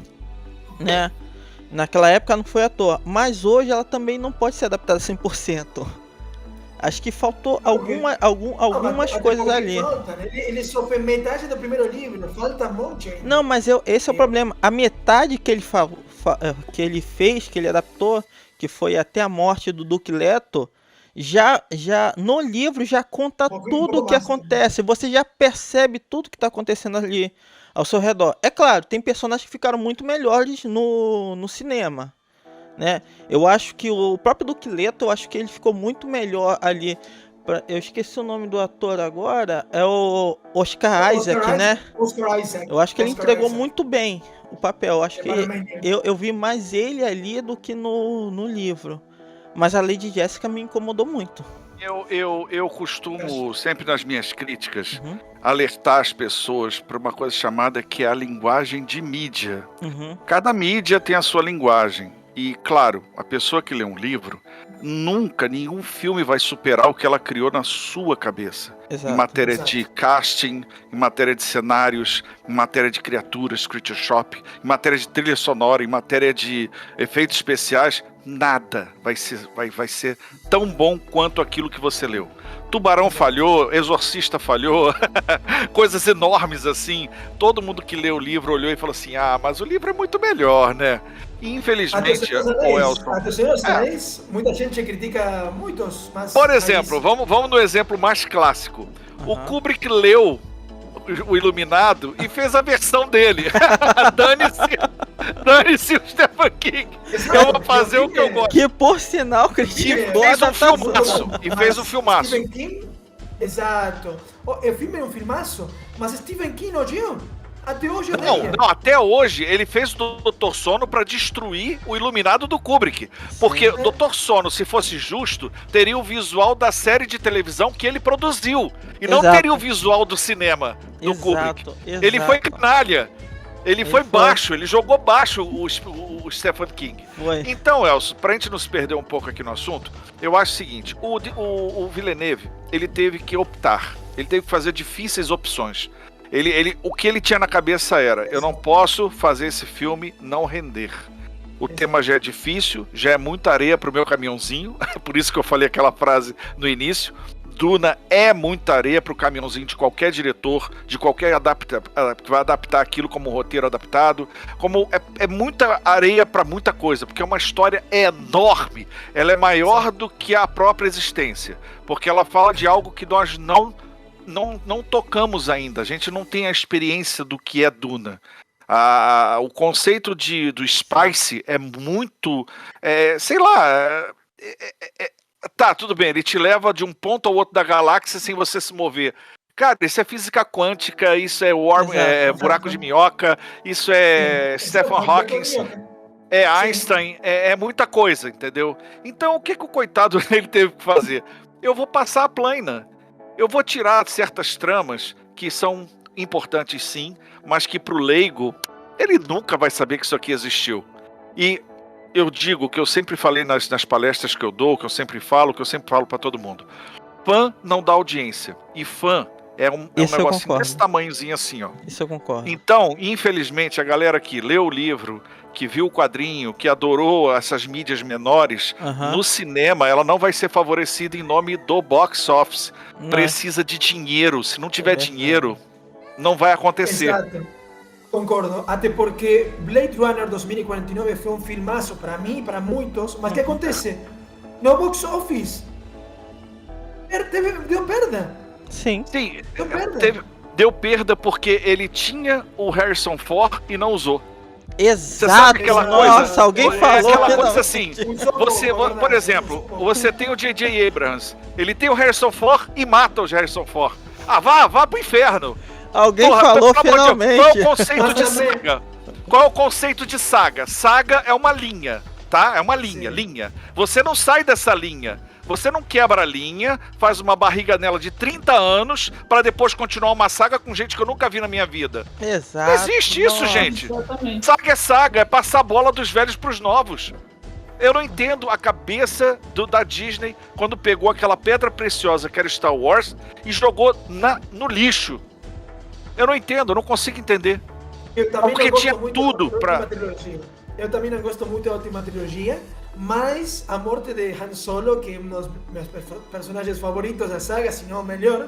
né? Naquela época não foi à toa, mas hoje ela também não pode ser adaptada 100%. Acho que faltou algumas coisas ali. Ele só foi metade do primeiro livro, falta muito ainda. Não, mas esse é o problema. A metade que ele que ele fez, que ele adaptou, que foi até a morte do Duque Leto, já no livro já conta tudo o que acontece. Você já percebe tudo que está acontecendo ali ao seu redor. É claro, tem personagens que ficaram muito melhores no cinema, né? Eu acho que o próprio Duque Leto, eu acho que ele ficou muito melhor ali. Eu esqueci o nome do ator agora. É o Oscar Isaac, né? Oscar Isaac. Eu acho que ele entregou muito bem o papel. Eu acho que eu vi mais ele ali do que no livro. Mas a Lady Jessica me incomodou muito. Eu costumo, sempre nas minhas críticas, alertar as pessoas para uma coisa chamada que é a linguagem de mídia. Cada mídia tem a sua linguagem. E, claro, a pessoa que lê um livro, nunca nenhum filme vai superar o que ela criou na sua cabeça. Exato, em matéria de casting, em matéria de cenários, em matéria de criaturas, creature shop, em matéria de trilha sonora, em matéria de efeitos especiais, nada vai ser tão bom quanto aquilo que você leu. Tubarão falhou, Exorcista falhou, coisas enormes assim. Todo mundo que leu o livro olhou e falou assim: mas o livro é muito melhor, né? E infelizmente, muita gente critica muitos, mas... Por exemplo, vamos no exemplo mais clássico. O Kubrick leu o Iluminado e fez a versão dele. Dane-se o Stephen King. Eu vou fazer o que eu gosto. Que por sinal criticou a adaptação. E fez um filmaço. Stephen King? Exato. O filme é um filmaço, mas Stephen King odiou. Até hoje até hoje ele fez o Dr. Sono pra destruir o Iluminado do Kubrick. Porque o Dr. Sono, se fosse justo, teria o visual da série de televisão que ele produziu. E não teria o visual do cinema do Kubrick. Ele foi canalha. Ele foi baixo, ele jogou baixo o Stephen King. Então, Elcio, pra gente não se perder um pouco aqui no assunto, eu acho o seguinte: o Villeneuve, ele teve que optar. Ele teve que fazer difíceis opções. O que ele tinha na cabeça era: eu não posso fazer esse filme não render. O tema já é difícil, já é muita areia pro meu caminhãozinho, por isso que eu falei aquela frase no início. Duna é muita areia pro caminhãozinho de qualquer diretor, de qualquer que vai adaptar aquilo como roteiro adaptado. Como é muita areia para muita coisa, porque é uma história enorme. Ela é maior do que a própria existência, porque ela fala de algo que nós não tocamos ainda. A gente não tem a experiência do que é Duna. O conceito do Spice é muito... tá, tudo bem, ele te leva de um ponto ao outro da galáxia sem você se mover. Cara, isso é física quântica, isso é buraco de minhoca, isso é Stephen Hawking, é Einstein, é muita coisa, entendeu? Então, o que o coitado dele teve que fazer? Eu vou passar a plaina. Eu vou tirar certas tramas que são importantes sim, mas que pro leigo, ele nunca vai saber que isso aqui existiu. E eu digo que eu sempre falei nas palestras que eu dou, que eu sempre falo para todo mundo. Fã não dá audiência. E fã É um Isso eu negocinho concordo. desse tamanhozinho assim, ó. Isso eu concordo. Então, infelizmente, a galera que leu o livro, que viu o quadrinho, que adorou essas mídias menores, Aham. no cinema ela não vai ser favorecida em nome do box office. Não é. Precisa de dinheiro. Se não tiver verdade. dinheiro, não vai acontecer. Exato. Concordo, até porque Blade Runner 2049 foi um filmaço para mim e para muitos, mas o que acontece? No box office, deu perda. Sim. Sim, Deu perda. deu perda porque ele tinha o Harrison Ford e não usou. Exato. sabe aquela Nossa, coisa? alguém É falou. aquela que coisa não. assim, por exemplo, você tem o J.J. Abrams, ele tem o Harrison Ford e mata o Harrison Ford. Ah, vá pro inferno. Alguém Porra, falou pelo amor de Deus, finalmente. Qual é o conceito de saga? Qual é o conceito de saga? Saga é uma linha, tá? É uma linha, Sim. linha. Você não sai dessa linha. Você não quebra a linha, faz uma barriga nela de 30 anos pra depois continuar uma saga com gente que eu nunca vi na minha vida. Exato. Não existe isso, Nossa. gente. Exatamente. Saga, é passar a bola dos velhos pros novos. Eu não entendo a cabeça da Disney quando pegou aquela pedra preciosa que era Star Wars e jogou no lixo. Eu não entendo, eu não consigo entender. Eu também Porque não gosto tinha muito tudo da pra- última trilogia. Eu também não gosto muito da última trilogia, mas a morte de Han Solo, que é um dos meus personagens favoritos da saga, se não o melhor,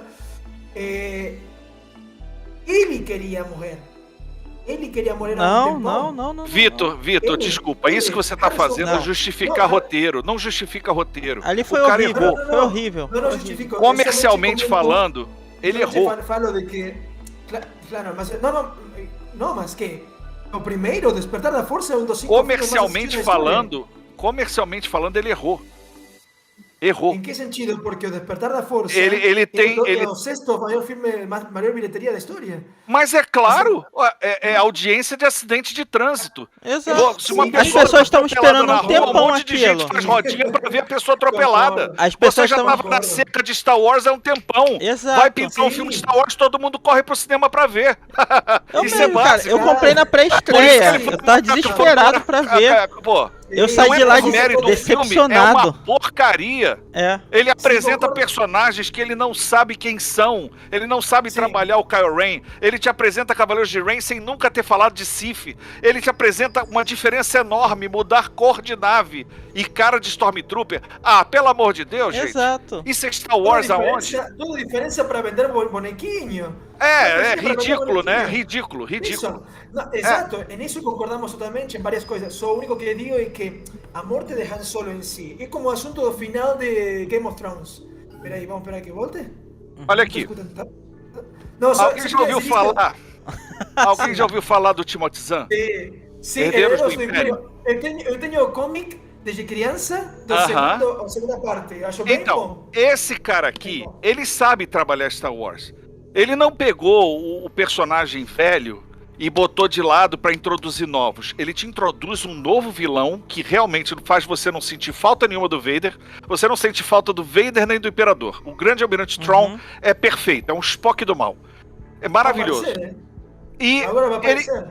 ele queria morrer. Ele queria morrer há um tempão. Não. Vitor, Ele- desculpa, isso que você tá Harrison- fazendo é não. justificar Não, roteiro. Não justifica roteiro. Ali foi O cara horrível. errou. Foi horrível. Não justifico. Comercialmente Eu somente comento- falando, ele eu te errou. falo de que... Claro, mas... Não, mas que... O primeiro, o Despertar da Força, é um dos 5 filmes mais Comercialmente assistidos da falando, ele errou. Errou. Em que sentido? Porque o Despertar da Força Ele tem- é o sexto maior filme, maior bilheteria da história. Mas é claro, é audiência de acidente de trânsito. Exato. Se uma Sim, As pessoa pessoas estão atropelada esperando na um rua, tempão um monte de gente aquilo. faz rodinha pra ver a pessoa atropelada. As Você pessoas já estão. tava na seca de Star Wars há um tempão. Exato. Vai pintar um Sim. filme de Star Wars, todo mundo corre pro cinema pra ver. Eu Isso mesmo, é cara. básico. Eu comprei na Por isso que pré-estreia. ele Eu tava desesperado pra ver. Pô, Eu Sim, saí não de é lá por mérito do filme, é decepcionado. uma porcaria. É. Ele apresenta concordo. personagens que ele não sabe quem são. Ele não sabe Sim. trabalhar o Kylo Ren. Ele te apresenta Cavaleiros de Ren sem nunca ter falado de Sith. Ele te apresenta uma diferença enorme, mudar cor de nave e cara de Stormtrooper. Ah, pelo amor de Deus, gente. Exato. Isso é Star Wars aonde? Tudo diferença para vender bonequinho. É Tudo diferença para ridículo, vender né? bonequinho. Ridículo. Isso. Não, exato, nisso concordamos totalmente em várias coisas. Só o único que digo é que a morte de Han Solo em si é como o assunto do final de Game of Thrones. Peraí, vamos esperar que volte. Olha aqui. Não, só, Alguém já ouviu falar? Alguém já ouviu falar do Timothy Zahn? Sim, Herdeiros do do Império. Eu tenho o comic desde criança, a segunda parte. Acho bem Então, bom. esse cara aqui, ele sabe trabalhar Star Wars. Ele não pegou o personagem velho e botou de lado pra introduzir novos. Ele te introduz um novo vilão que realmente faz você não sentir falta nenhuma do Vader. Você não sente falta do Vader nem do Imperador. O grande Almirante Thrawn é perfeito, é um Spock do mal. É maravilhoso. Vai aparecer, né? E Agora vai ele... aparecer.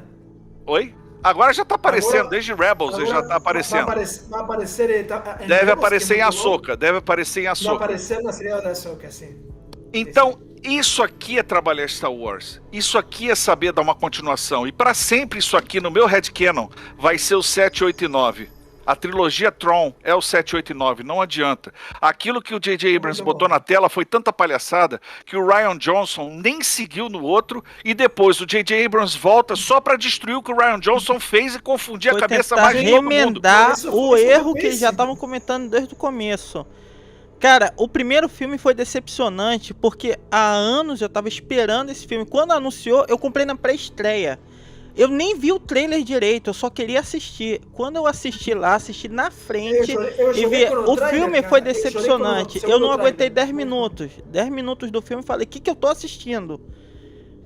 Oi? Agora já tá aparecendo, Agora- desde Rebels ele já tá aparecendo. Vai aparecer em Deve Rebels, aparecer que em é muito bom. Ahsoka, deve aparecer em Vai Ahsoka. aparecer na série da Ahsoka, sim. Então, isso aqui é trabalhar Star Wars. Isso aqui é saber dar uma continuação. E pra sempre isso aqui, no meu headcanon, vai ser o 7, 8 e 9. A trilogia Tron é o 7, 8 e 9, não adianta. Aquilo que o J.J. Abrams Muito botou bom. na tela foi tanta palhaçada que o Rian Johnson nem seguiu no outro e depois o J.J. Abrams volta só pra destruir o que o Rian Johnson fez e confundir a Foi cabeça tentar mais de todo mundo. remendar Isso o foi erro que péssimo. já estavam comentando desde o começo. Cara, o primeiro filme foi decepcionante porque há anos eu tava esperando esse filme. Quando anunciou, eu comprei na pré-estreia. Eu nem vi o trailer direito, eu só queria assistir. Quando eu assisti lá, assisti na frente Eu e chorei vi. com O trailer, filme cara. foi Eu chorei com o decepcionante. Eu segundo não aguentei trailer. 10 minutos. 10 minutos do filme e falei, o que eu tô assistindo?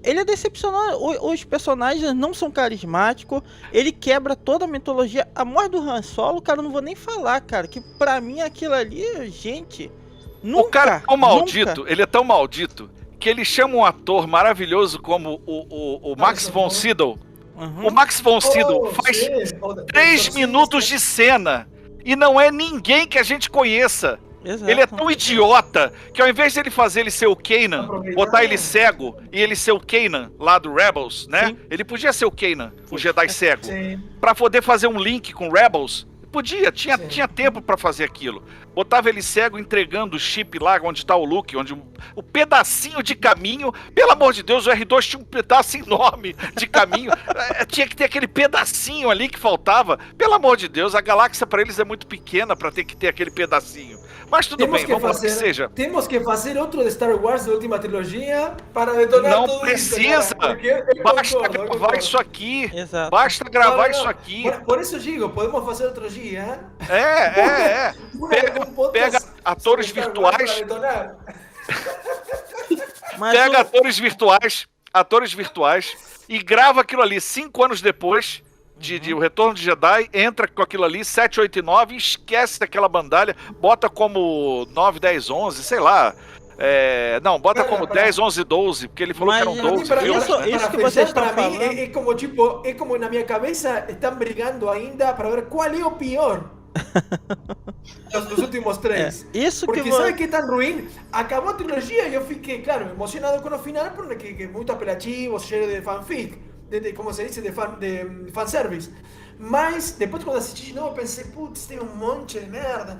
Ele é decepcionante. Os personagens não são carismáticos. Ele quebra toda a mitologia. A morte do Han Solo, cara, eu não vou nem falar, cara. Que pra mim aquilo ali, gente. Nunca, O cara é tão maldito, nunca. ele é tão maldito, que ele chama um ator maravilhoso como o Max von Sydow. Uhum. O Max von Sydow faz sim, 3 minutos de cena e não é ninguém que a gente conheça. Exato. Ele é tão idiota que ao invés de ele fazer ele ser o Kanan, botar ele cego e ele ser o Kanan lá do Rebels, né? Sim. Ele podia ser o Kanan, o Jedi cego, Sim. pra poder fazer um link com Rebels. Podia, tinha tempo pra fazer aquilo. Botava ele cego entregando o chip lá onde tá o Luke, onde o pedacinho de caminho, pelo amor de Deus, o R2 tinha um pedaço enorme de caminho. Tinha que ter aquele pedacinho ali que faltava. Pelo amor de Deus, a galáxia pra eles é muito pequena pra ter que ter aquele pedacinho. Mas tudo bem, vamos lá que seja. Temos que fazer outro de Star Wars da última trilogia para detonar Não tudo precisa. Basta gravar isso aqui. Exato. Basta gravar isso aqui. Por isso digo, podemos fazer outro dia. É. Pega atores virtuais. Mas Pega atores virtuais e grava aquilo ali 5 anos depois de O Retorno de Jedi, entra com aquilo ali, 7, 8 e 9, esquece daquela bandalha, bota como 9, 10, 11, sei lá. Não, bota como 10, 11, 12, porque ele falou que eram 12 filmes. Isso que vocês estão para mim falando... é como tipo, é como na minha cabeça estão brigando ainda para ver qual é o pior. Dos últimos 3. Isso porque que sabe que é tão ruim? Acabou a trilogia e eu fiquei, claro, emocionado com o final, porque é muito apelativo, cheio de fanfic. Como se dice, de fanservice. Mas depois quando assisti de novo eu pensei, putz, tem um monte de merda.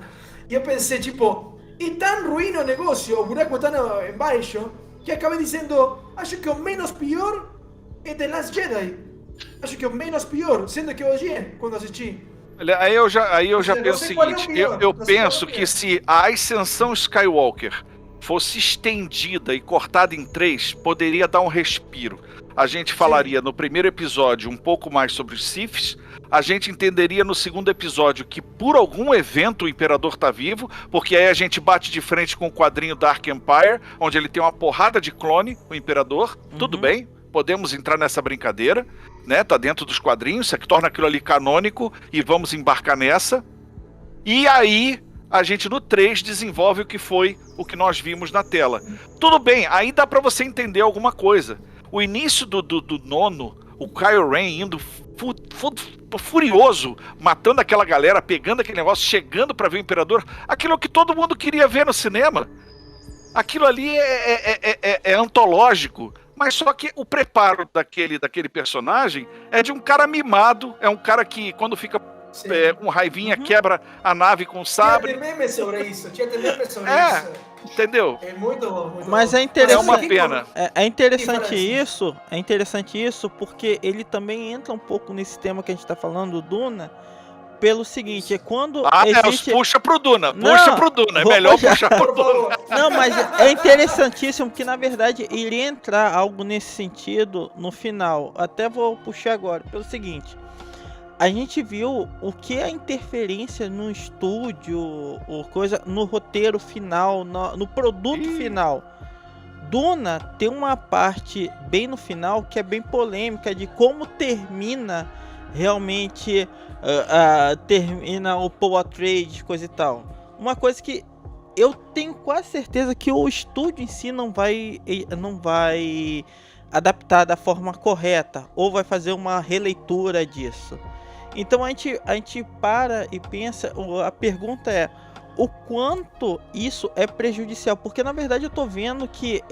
E eu pensei, tipo, e tão ruim o negócio, o buraco tão embaixo, que acabei dizendo, acho que o menos pior é The Last Jedi. Acho que o menos pior, sendo que eu odiei quando assisti. Aí eu já penso o seguinte, eu penso que se a Ascensão Skywalker fosse estendida e cortada em 3, poderia dar um respiro. A gente falaria no primeiro episódio um pouco mais sobre os Siths, a gente entenderia no segundo episódio que por algum evento o Imperador tá vivo, porque aí a gente bate de frente com o quadrinho Dark Empire, onde ele tem uma porrada de clone, o Imperador, tudo bem, podemos entrar nessa brincadeira, né, tá dentro dos quadrinhos, isso aqui torna aquilo ali canônico e vamos embarcar nessa. E aí a gente no 3 desenvolve o que foi o que nós vimos na tela. Tudo bem, aí dá pra você entender alguma coisa. O início do nono, o Kylo Ren indo furioso, matando aquela galera, pegando aquele negócio, chegando pra ver o Imperador, aquilo é o que todo mundo queria ver no cinema. Aquilo ali é antológico, mas só que o preparo daquele personagem é de um cara mimado, é um cara que quando fica com raivinha quebra a nave com sabre. Tinha meme sobre isso, isso. Entendeu? É muito bom, muito Mas bom. é interessante. É uma pena. É interessante isso, porque ele também entra um pouco nesse tema que a gente tá falando, Duna, pelo seguinte, é quando existe... puxa pro Duna, é vou melhor puxar pro Duna. Não, mas é interessantíssimo que, na verdade, iria entrar algo nesse sentido no final. Até vou puxar agora, pelo seguinte... A gente viu o que é a interferência no estúdio, ou coisa, no roteiro final, no produto final. Duna tem uma parte bem no final que é bem polêmica de como termina realmente termina o Paul Atreides, coisa e tal. Uma coisa que eu tenho quase certeza que o estúdio em si não vai adaptar da forma correta ou vai fazer uma releitura disso. Então a gente para e pensa, a pergunta é o quanto isso é prejudicial, porque na verdade eu tô vendo que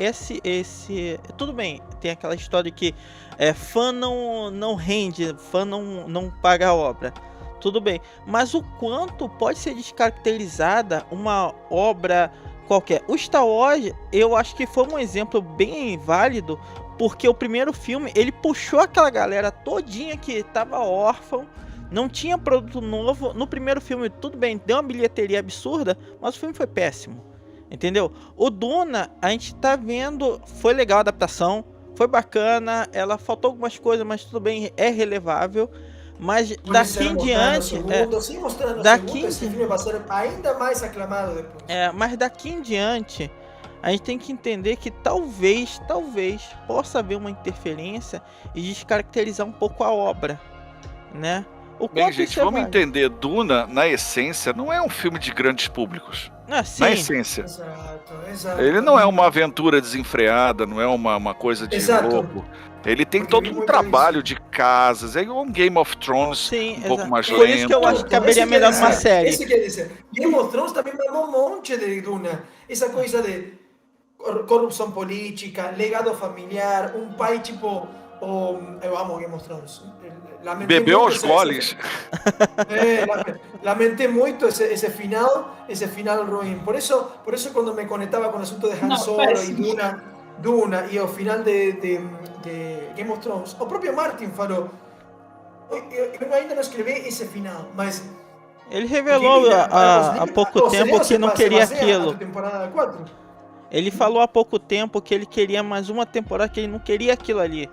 tudo bem, tem aquela história que fã não rende, fã não paga a obra, tudo bem, mas o quanto pode ser descaracterizada uma obra qualquer. O Star Wars, eu acho que foi um exemplo bem válido, porque o primeiro filme, ele puxou aquela galera todinha que tava órfão, não tinha produto novo. No primeiro filme, tudo bem, deu uma bilheteria absurda, mas o filme foi péssimo, entendeu? O Duna, a gente tá vendo, foi legal a adaptação, foi bacana, ela faltou algumas coisas, mas tudo bem, é relevável. Mas daqui em diante, esse filme vai ser ainda mais aclamado depois. Mas daqui em diante, a gente tem que entender que talvez possa haver uma interferência e descaracterizar um pouco a obra, né? Bem, gente, vamos entender, Duna, na essência, não é um filme de grandes públicos. Sim. Na essência. Exato. Ele não é uma aventura desenfreada, não é uma coisa de louco. Ele tem todo um trabalho de casas, é um Game of Thrones. Sim, um pouco mais por isso que eu acho que caberia melhor numa série. Isso quer dizer, Game of Thrones também mandou um monte de Duna. Essa coisa de corrupção política, legado familiar, um pai tipo... eu amo Game of Thrones. Bebeu aos goles. Lamenté muito esse final ruim. Por isso quando me conectava com o assunto de Han Solo e Duna e o final de Game of Thrones, o próprio Martin falou, eu ainda não escrevi esse final, mas ele revelou há pouco tempo que não queria aquilo. Temporada 4. Ele falou há pouco tempo que ele queria mais uma temporada, que ele não queria aquilo ali.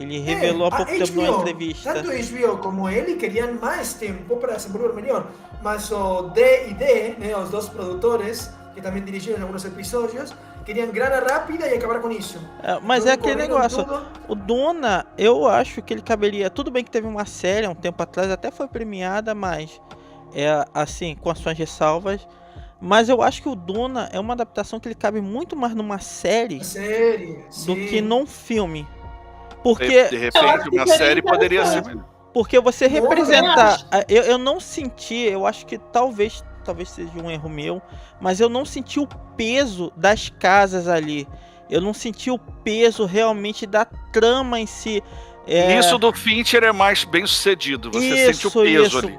Ele revelou há pouco tempo numa entrevista. Tanto HBO como ele queriam mais tempo para desenvolver melhor, mas o D&D, né, os dois produtores, que também dirigiram alguns episódios, queriam grana rápida e acabar com isso. Mas é aquele negócio, o Duna, eu acho que ele caberia, tudo bem que teve uma série há um tempo atrás, até foi premiada, mas é assim, com as suas ressalvas, mas eu acho que o Duna é uma adaptação que ele cabe muito mais numa série do que num filme. Porque de repente uma série poderia ser melhor. Porque você representar, eu não senti, eu acho que talvez seja um erro meu, mas eu não senti o peso das casas ali. Eu não senti o peso realmente da trama em si. Isso do Fincher é mais bem sucedido. Você sente o peso ali.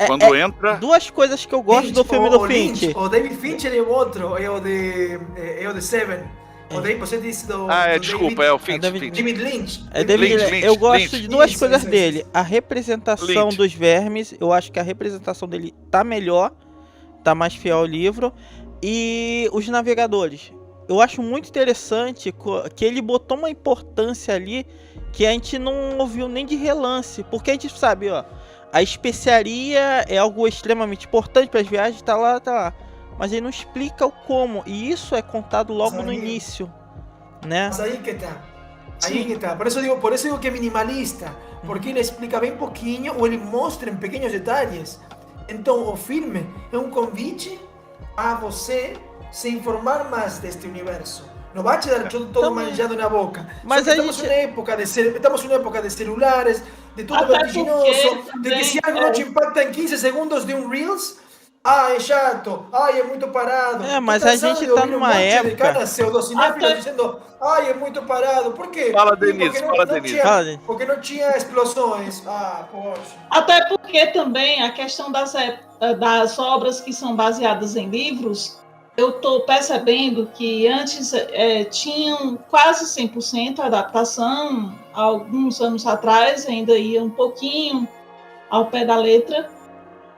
Quando entra... Duas coisas que eu gosto do filme do Fincher. O David Fincher é o outro, é o de Seven. O David, você disse do... desculpa, David, é o Fincher. David Lynch. Lynch. Eu gosto de duas coisas dele. A representação dos vermes, eu acho que a representação dele tá melhor, tá mais fiel ao livro. E os navegadores. Eu acho muito interessante que ele botou uma importância ali que a gente não ouviu nem de relance. Porque a gente sabe, a especiaria é algo extremamente importante para as viagens, tá lá. Mas ele não explica o como. E isso é contado logo no início, né? Mas aí que tá. Por isso digo que é minimalista. Porque ele explica bem pouquinho ou ele mostra em pequenos detalhes. Então o filme é um convite a você se informar mais deste universo. Não vai te dar todo manjado na boca. Mas estamos em uma época de celulares, de tudo vertiginoso, de que se algo não te impacta em 15 segundos de um Reels, é chato, é muito parado. Mas a gente tá numa época... de cara pseudocinéfilos dizendo, é muito parado. Por quê? Fala, Denise. Porque não tinha explosões. Poxa. Até porque também a questão das obras que são baseadas em livros, eu estou percebendo que antes tinham quase 100% adaptação, alguns anos atrás ainda ia um pouquinho ao pé da letra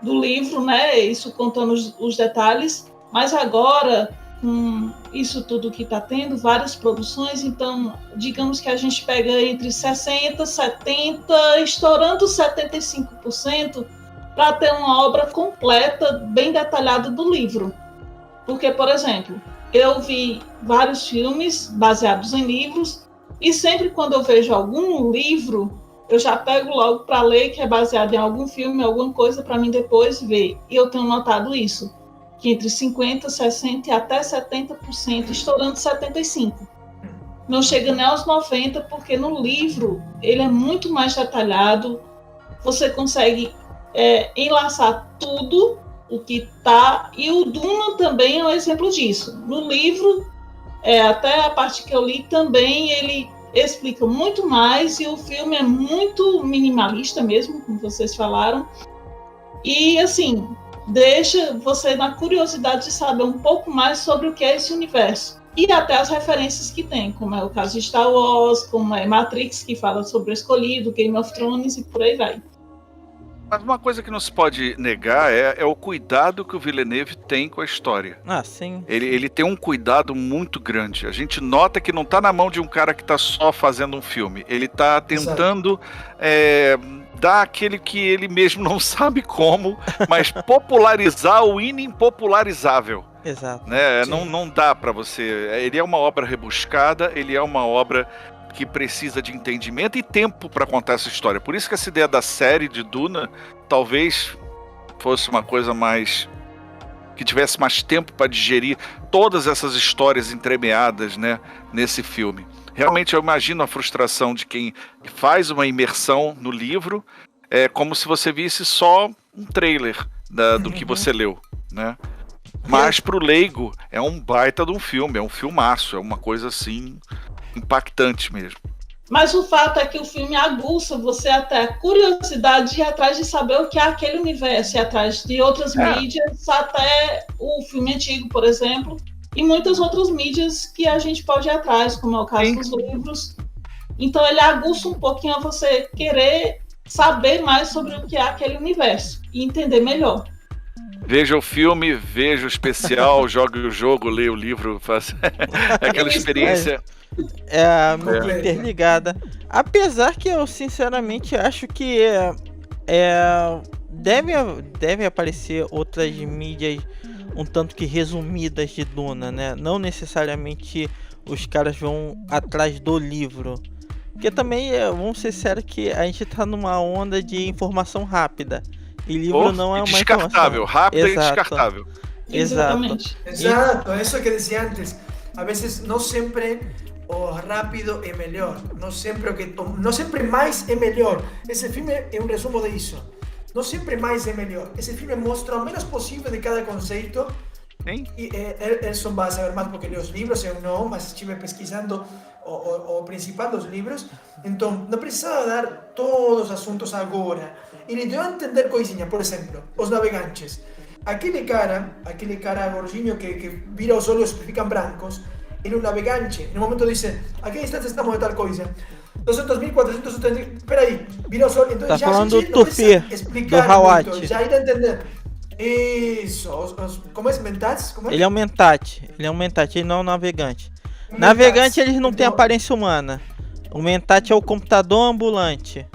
do livro, né? Isso contando os detalhes, mas agora, com isso tudo que está tendo, várias produções, então, digamos que a gente pega entre 60%, 70%, estourando 75%, para ter uma obra completa, bem detalhada do livro. Porque, por exemplo, eu vi vários filmes baseados em livros e sempre quando eu vejo algum livro, eu já pego logo para ler que é baseado em algum filme, alguma coisa, para mim depois ver. E eu tenho notado isso, que entre 50%, 60% e até 70%, estourando 75%. Não chega nem aos 90%, porque no livro ele é muito mais detalhado, você consegue enlaçar tudo o que tá, e o Duna também é um exemplo disso. No livro, até a parte que eu li também, ele explica muito mais, e o filme é muito minimalista mesmo, como vocês falaram, e assim, deixa você na curiosidade de saber um pouco mais sobre o que é esse universo, e até as referências que tem, como é o caso de Star Wars, como é Matrix, que fala sobre o escolhido, Game of Thrones, e por aí vai. Mas uma coisa que não se pode negar é o cuidado que o Villeneuve tem com a história. Sim. Ele tem um cuidado muito grande. A gente nota que não está na mão de um cara que está só fazendo um filme. Ele está tentando dar aquele que ele mesmo não sabe como, mas popularizar o inimpopularizável. Exato. Né? Não dá para você... Ele é uma obra rebuscada, ele é uma obra que precisa de entendimento e tempo para contar essa história. Por isso que essa ideia da série de Duna talvez fosse uma coisa mais que tivesse mais tempo para digerir todas essas histórias entremeadas, né, nesse filme. Realmente eu imagino a frustração de quem faz uma imersão no livro, como se você visse só um trailer do que você leu, né? Mas pro leigo é um baita de um filme, é um filmaço, é uma coisa assim impactante mesmo. Mas o fato é que o filme aguça você até a curiosidade de ir atrás de saber o que é aquele universo, ir atrás de outras mídias, até o filme antigo, por exemplo, e muitas outras mídias que a gente pode ir atrás, como é o caso dos livros. Então ele aguça um pouquinho a você querer saber mais sobre o que é aquele universo e entender melhor. Veja o filme, veja o especial, jogue o jogo, leia o livro, faça aquela experiência. Muito interligada. Apesar que eu sinceramente acho que deve aparecer outras mídias um tanto que resumidas de Duna, né? Não necessariamente os caras vão atrás do livro. Porque também, vamos ser sérios, que a gente tá numa onda de informação rápida. E livro não é uma descartável, rápido e descartável. Exatamente. Exato, eso que decía antes. A veces no sempre o rápido é melhor. Não sempre mais é melhor. Esse filme é um resumo disso. Não sempre mais é melhor. Esse filme mostra o menos possível de cada conceito. E Elson vai saber mais porque lê os livros, eu não, mas estive pesquisando o principal dos livros. Então, não precisava dar todos os assuntos agora. Ele deu a entender coisinha, por exemplo, os navegantes. Aquele cara gordinho que vira os olhos e ficam brancos, ele é um navegante. No momento diz, a que distância estamos de tal coisa? 200.000, 470, peraí, vira os olhos. Então tá já falando a gente do não precisa explicar do muito, já irá entender. Isso, como é? Mentats? Como é? Ele é um mentat, ele não é um navegante. Navegante, eles não têm aparência humana. O mentat é o computador ambulante.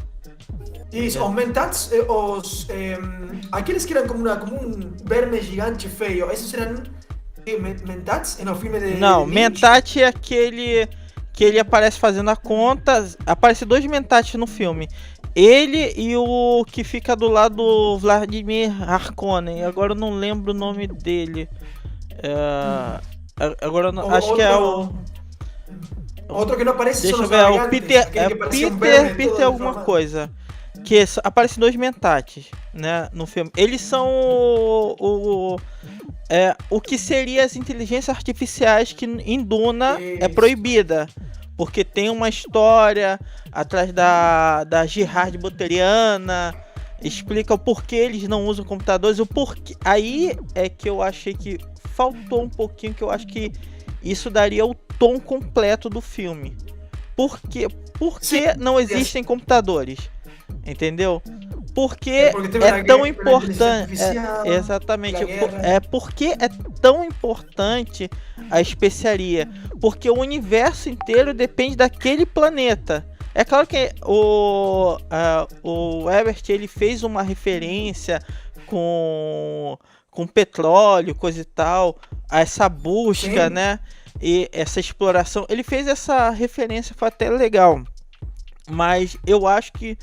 Isso, os mentats, aqueles que eram como um verme gigante feio, esses eram mentats no filme de... Não, mentat é aquele que ele aparece fazendo a conta. Aparece 2 mentats no filme. Ele e o que fica do lado do Vladimir Harkonnen. Agora eu não lembro o nome dele. Agora não, acho que é o... Outro que não aparece. Deixa eu ver, o Peter alguma coisa. Que aparece 2 mentats, né, no filme. Eles são o que seria as inteligências artificiais que em Duna é proibida. Porque tem uma história atrás da Gerard Butteriana, explica o porquê eles não usam computadores, o porquê. Aí é que eu achei que faltou um pouquinho, que eu acho que isso daria o tom completo do filme. Por que não existem computadores? Entendeu? Porque é tão importante. Exatamente. Porque é tão importante a especiaria. Porque o universo inteiro depende daquele planeta. É claro que o Ebert, ele fez uma referência com petróleo, coisa e tal, a essa busca, né? E essa exploração. Ele fez essa referência, foi até legal. Mas eu acho que,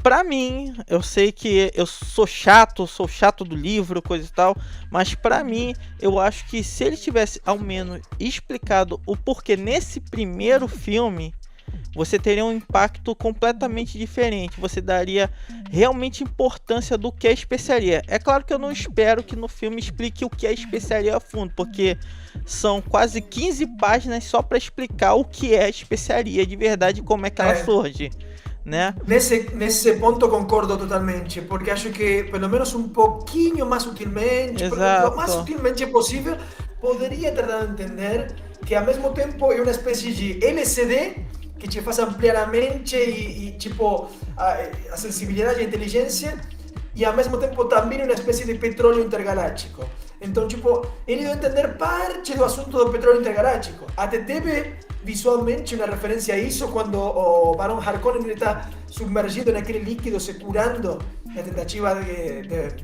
pra mim, eu sei que eu sou chato do livro, coisa e tal, mas pra mim, eu acho que se ele tivesse ao menos explicado o porquê nesse primeiro filme, você teria um impacto completamente diferente. Você daria realmente importância do que é especiaria. É claro que eu não espero que no filme explique o que é especiaria a fundo, porque são quase 15 páginas só para explicar o que é especiaria de verdade e como é que ela surge, né? Nesse ponto concordo totalmente, porque acho que pelo menos um pouquinho mais sutilmente, o mais sutilmente possível, poderia tentar entender que ao mesmo tempo é uma espécie de LCD que te faz ampliar a mente e tipo a sensibilidade e a inteligência, e ao mesmo tempo também uma espécie de petróleo intergaláctico. Então, tipo, ele deu a entender parte do assunto do petróleo intergaláctico. Até teve visualmente uma referência a isso quando o Barão Harkonnen está submergido naquele líquido, se curando na tentativa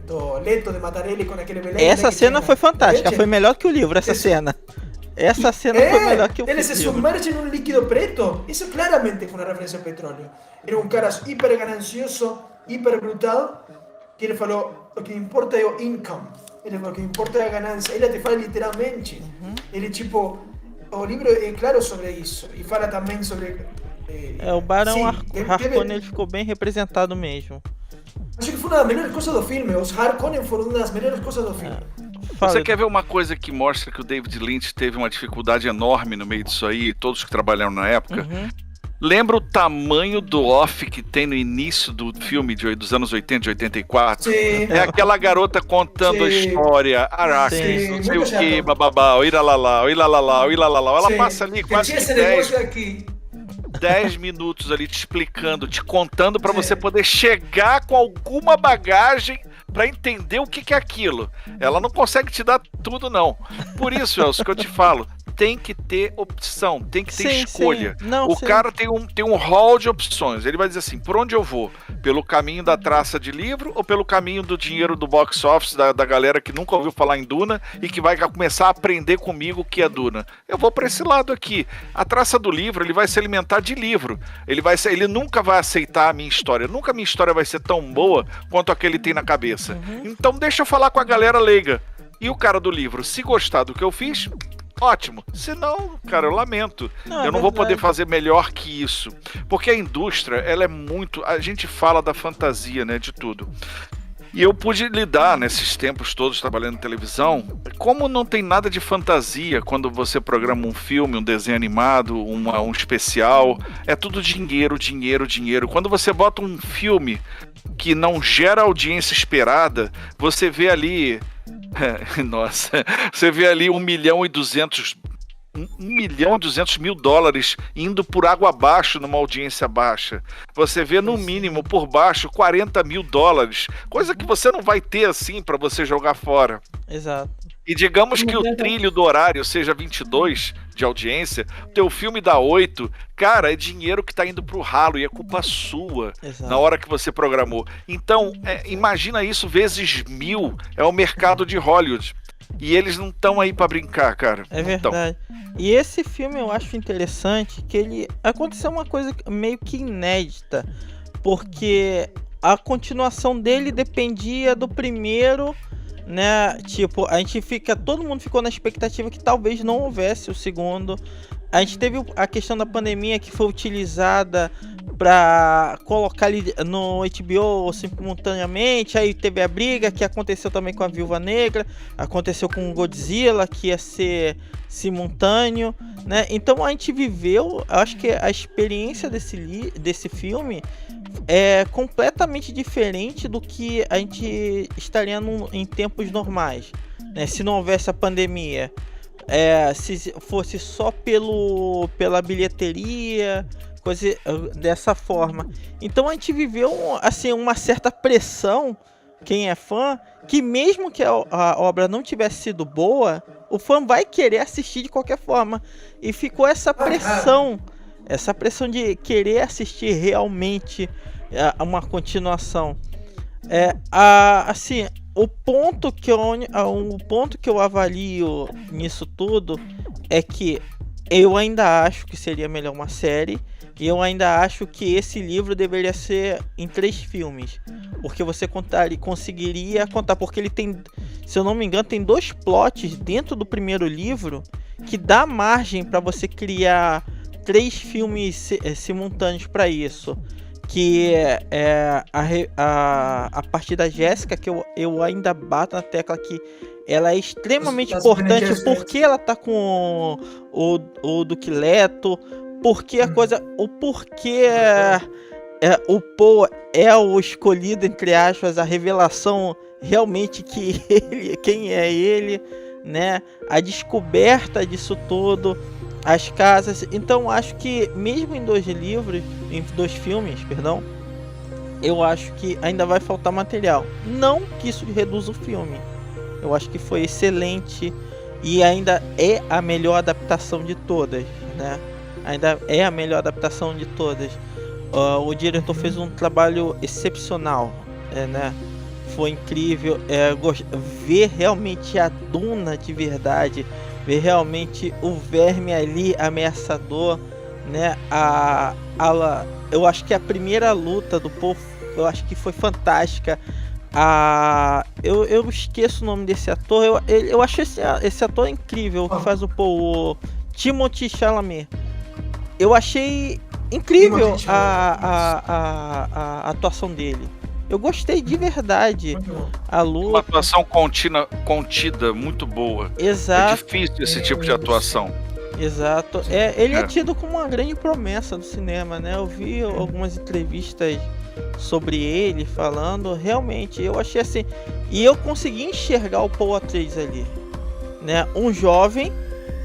do Leto de matar ele com aquele veneno. Essa cena foi fantástica, foi melhor que o livro, essa cena. Essa cena foi melhor que o filme. Ele se submerge num líquido preto. Isso claramente foi uma referência ao petróleo. Era um cara hiper ganancioso, hiper brutal, que ele falou: o que importa é o income. o que importa é a ganância. Ele te fala literalmente. Ele, tipo, o livro é claro sobre isso. E fala também sobre... o Barão Harkonnen ele ficou bem representado mesmo. Acho que foi uma das melhores coisas do filme. Os Harkonnen foram uma das melhores coisas do filme. Você quer ver uma coisa que mostra que o David Lynch teve uma dificuldade enorme no meio disso aí, todos que trabalharam na época? Lembra o tamanho do off que tem no início do filme dos anos 80, de 84? Sim. É aquela garota contando a história, Arrakis, não sei o que, bababá, ilalalá. Ela passa ali quase 10 minutos ali te explicando, te contando pra você poder chegar com alguma bagagem pra entender o que é aquilo. Ela não consegue te dar tudo, não. Por isso, Elcio, que eu te falo, tem que ter opção, tem que ter escolha. O cara tem um hall de opções. Ele vai dizer assim, por onde eu vou? Pelo caminho da traça de livro ou pelo caminho do dinheiro do box office da galera que nunca ouviu falar em Duna e que vai começar a aprender comigo o que é Duna? Eu vou para esse lado aqui. A traça do livro, ele vai se alimentar de livro. Ele nunca vai aceitar a minha história. Nunca a minha história vai ser tão boa quanto a que ele tem na cabeça. Então deixa eu falar com a galera leiga. E o cara do livro, se gostar do que eu fiz... ótimo, se não, cara, eu lamento. Eu não vou poder fazer melhor que isso. Porque a indústria, ela é muito... a gente fala da fantasia, né, de tudo. E eu pude lidar nesses tempos todos trabalhando em televisão. Como não tem nada de fantasia quando você programa um filme, um desenho animado, um especial, é tudo dinheiro. Quando você bota um filme que não gera a audiência esperada, você vê ali... nossa, você vê ali 1.200.000 dólares indo por água abaixo numa audiência baixa. Você vê no mínimo por baixo 40 mil dólares, coisa que você não vai ter assim para você jogar fora. Exato. E digamos que o trilho do horário seja 22 de audiência, teu filme dá 8, cara, é dinheiro que tá indo pro ralo e é culpa sua. Na hora que você programou. Então, imagina isso vezes 1000, é o mercado de Hollywood. E eles não estão aí pra brincar, cara. É verdade. E esse filme eu acho interessante que ele... aconteceu uma coisa meio que inédita, porque a continuação dele dependia do primeiro... né, tipo, todo mundo ficou na expectativa que talvez não houvesse o segundo. A gente teve a questão da pandemia que foi utilizada para colocar ali no HBO simultaneamente. Aí teve a briga que aconteceu também com a Viúva Negra, aconteceu com o Godzilla, que ia ser simultâneo, né? Então a gente viveu, acho que a experiência desse filme é completamente diferente do que a gente estaria em tempos normais, né? Se não houvesse a pandemia, se fosse só pela bilheteria, coisa dessa forma. Então a gente viveu assim, uma certa pressão, quem é fã, que mesmo que a obra não tivesse sido boa, o fã vai querer assistir de qualquer forma. E ficou essa pressão de querer assistir realmente uma continuação. Assim, o ponto que eu avalio nisso tudo é que eu ainda acho que seria melhor uma série, e eu ainda acho que esse livro deveria ser em 3 filmes, porque você conseguiria contar, porque ele tem, se eu não me engano, tem 2 plots dentro do primeiro livro que dá margem para você criar 3 filmes simultâneos para isso, que é a partir da Jéssica, que eu ainda bato na tecla que ela é extremamente importante, porque ela tá com o Duque Leto, porque o porquê o Poe é o escolhido, entre aspas, a revelação realmente que quem é ele, né? A descoberta disso tudo, as casas. Então acho que mesmo em 2 filmes, eu acho que ainda vai faltar material. Não que isso reduza o filme. Eu acho que foi excelente e ainda é a melhor adaptação de todas, né? Ainda é a melhor adaptação de todas. O diretor fez um trabalho excepcional, né? Foi incrível ver realmente a Duna de verdade, ver realmente o verme ali ameaçador, né? Eu acho que a primeira luta do povo, eu acho que foi fantástica, Eu esqueço o nome desse ator. Eu acho esse ator incrível, que faz o Timothée Chalamet. Eu achei incrível a atuação dele. Eu gostei de verdade. A luta. Uma atuação contida, muito boa. Exato. É difícil esse tipo de atuação. Exato. Ele é tido como uma grande promessa do cinema, né? Eu vi algumas entrevistas sobre ele falando, realmente, eu achei assim, e eu consegui enxergar o Paul Atreides ali, né? Um jovem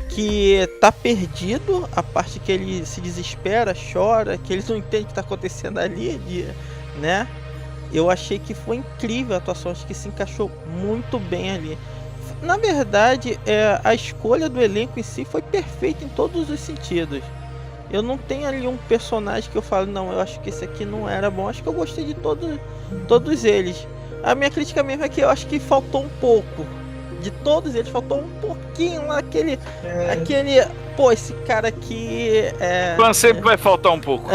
que tá perdido, a parte que ele se desespera, chora, que eles não entendem o que tá acontecendo ali, né? Eu achei que foi incrível a atuação, acho que se encaixou muito bem ali. Na verdade, a escolha do elenco em si foi perfeita em todos os sentidos. Eu não tenho ali um personagem que eu falo, não, eu acho que esse aqui não era bom. Acho que eu gostei de todos eles. A minha crítica mesmo é que eu acho que faltou um pouco. De todos eles, faltou um pouquinho lá, aquele... Pô, esse cara aqui sempre vai faltar um pouco.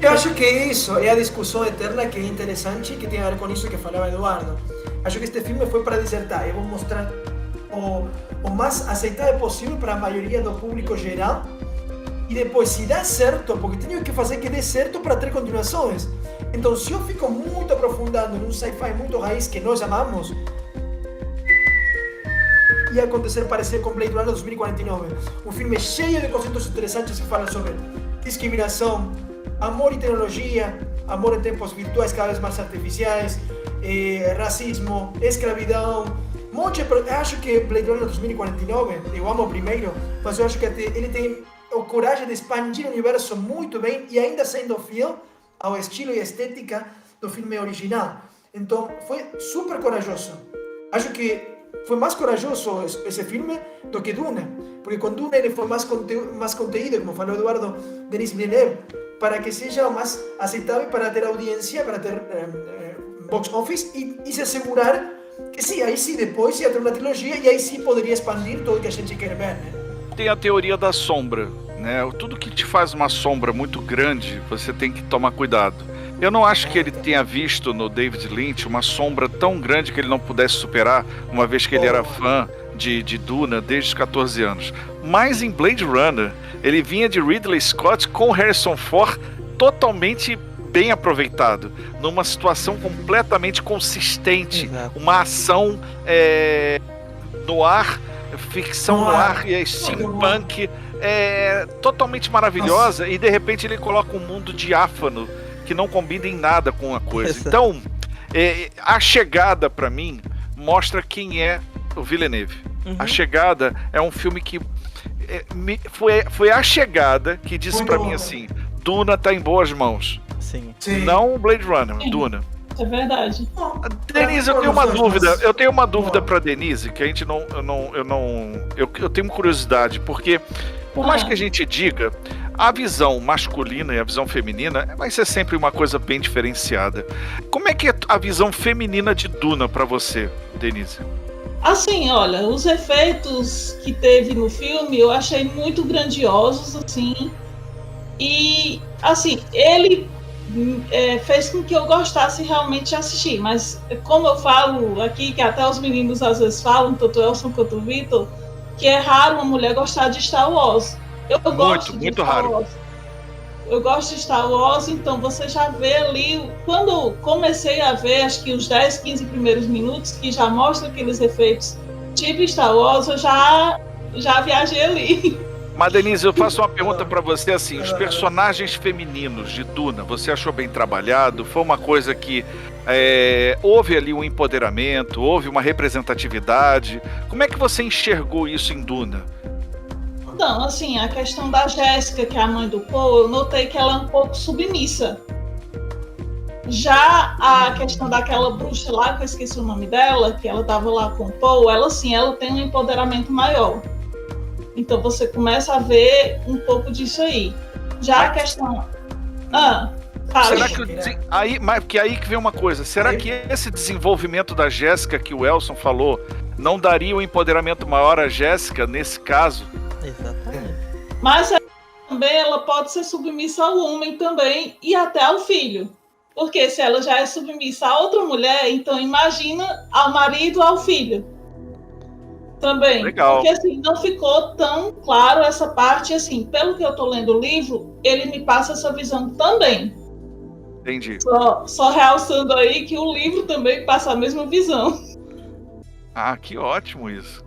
Eu acho que isso é a discussão eterna que é interessante, que tem a ver com isso que falava Eduardo. Acho que este filme foi para dissertar. Eu vou mostrar o mais aceitável possível para a maioria do público geral. E depois, se dá certo, porque tenho que fazer que dê certo para ter continuações. Então, se eu fico muito aprofundado num sci-fi muito raiz que nós amamos, ia acontecer parecer com Blade Runner 2049. Um filme cheio de conceitos interessantes que falam sobre discriminação, amor e tecnologia, amor em tempos virtuais cada vez mais artificiais, racismo, escravidão, monte de... Eu acho que Blade Runner 2049, eu amo o primeiro, mas eu acho que ele tem a coragem de expandir o universo muito bem e ainda sendo fiel ao estilo e estética do filme original. Então foi super corajoso. Acho que foi mais corajoso esse filme do que Duna, porque com Duna ele foi mais conteúdo, como falou Eduardo, Denis Villeneuve, para que seja mais aceitável para ter audiência, para ter box office e se assegurar que sim, aí sim depois ia ter uma trilogia e aí sim poderia expandir tudo que a gente quer ver, né? Tem a teoria da sombra, né? Tudo que te faz uma sombra muito grande, você tem que tomar cuidado. Eu não acho que ele tenha visto no David Lynch uma sombra tão grande que ele não pudesse superar, uma vez que ele era fã de Duna desde os 14 anos. Mas em Blade Runner, ele vinha de Ridley Scott com Harrison Ford totalmente bem aproveitado, numa situação completamente consistente. Exato. Uma ação no ar, ficção no ar e steampunk totalmente maravilhosa. Nossa. E de repente ele coloca um mundo diáfano que não combina em nada com a coisa. Exato. Então, A Chegada, pra mim, mostra quem é o Villeneuve. Uhum. A Chegada é um filme que foi A Chegada que disse pra mim assim: Duna tá em boas mãos. Sim. Não Blade Runner, sim. Duna. É verdade. Denise, eu tenho uma dúvida. Eu tenho uma dúvida pra Denise, que a gente eu tenho curiosidade, porque por mais que a gente diga, a visão masculina e a visão feminina vai ser sempre uma coisa bem diferenciada. Como é que é a visão feminina de Duna pra você, Denise? Assim, olha, os efeitos que teve no filme eu achei muito grandiosos, assim. E, assim, ele fez com que eu gostasse realmente de assistir. Mas, como eu falo aqui, que até os meninos às vezes falam, tanto o Elson quanto o Vitor, que é raro uma mulher gostar de Star Wars. Eu gosto de Star raro. Wars. Eu gosto de Star Wars, então você já vê ali, quando comecei a ver, acho que os 10, 15 primeiros minutos, que já mostra aqueles efeitos tipo Star Wars, eu já viajei ali. Mas, Denise, eu faço uma pergunta pra você, assim, os personagens femininos de Duna, você achou bem trabalhado? Foi uma coisa que houve ali um empoderamento, houve uma representatividade? Como é que você enxergou isso em Duna? Então, assim, a questão da Jéssica, que é a mãe do Paul, eu notei que ela é um pouco submissa. Já a questão daquela bruxa lá, que eu esqueci o nome dela, que ela tava lá com o Paul, ela tem um empoderamento maior. Então você começa a ver um pouco disso aí. Já a questão... Será que porque aí que vem uma coisa, será que esse desenvolvimento da Jéssica que o Elson falou não daria um empoderamento maior à Jéssica nesse caso? Exatamente. Mas também ela pode ser submissa ao homem também e até ao filho. Porque se ela já é submissa a outra mulher, então imagina ao marido, ao filho. Também. Legal. Porque assim, não ficou tão claro essa parte, assim, pelo que eu tô lendo o livro, ele me passa essa visão também. Entendi. Só realçando aí que o livro também passa a mesma visão. Ah, que ótimo isso.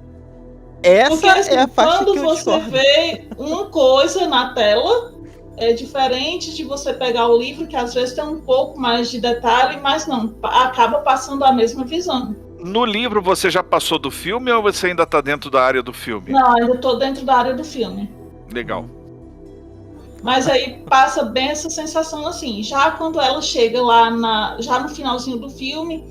Essa Porque assim, é a parte quando que eu você discordo. vê uma coisa na tela, é diferente de você pegar o livro, que às vezes tem um pouco mais de detalhe, mas não, acaba passando a mesma visão. No livro você já passou do filme ou você ainda tá dentro da área do filme? Não, ainda estou dentro da área do filme. Legal. Mas aí passa bem essa sensação assim. Já quando ela chega lá já no finalzinho do filme,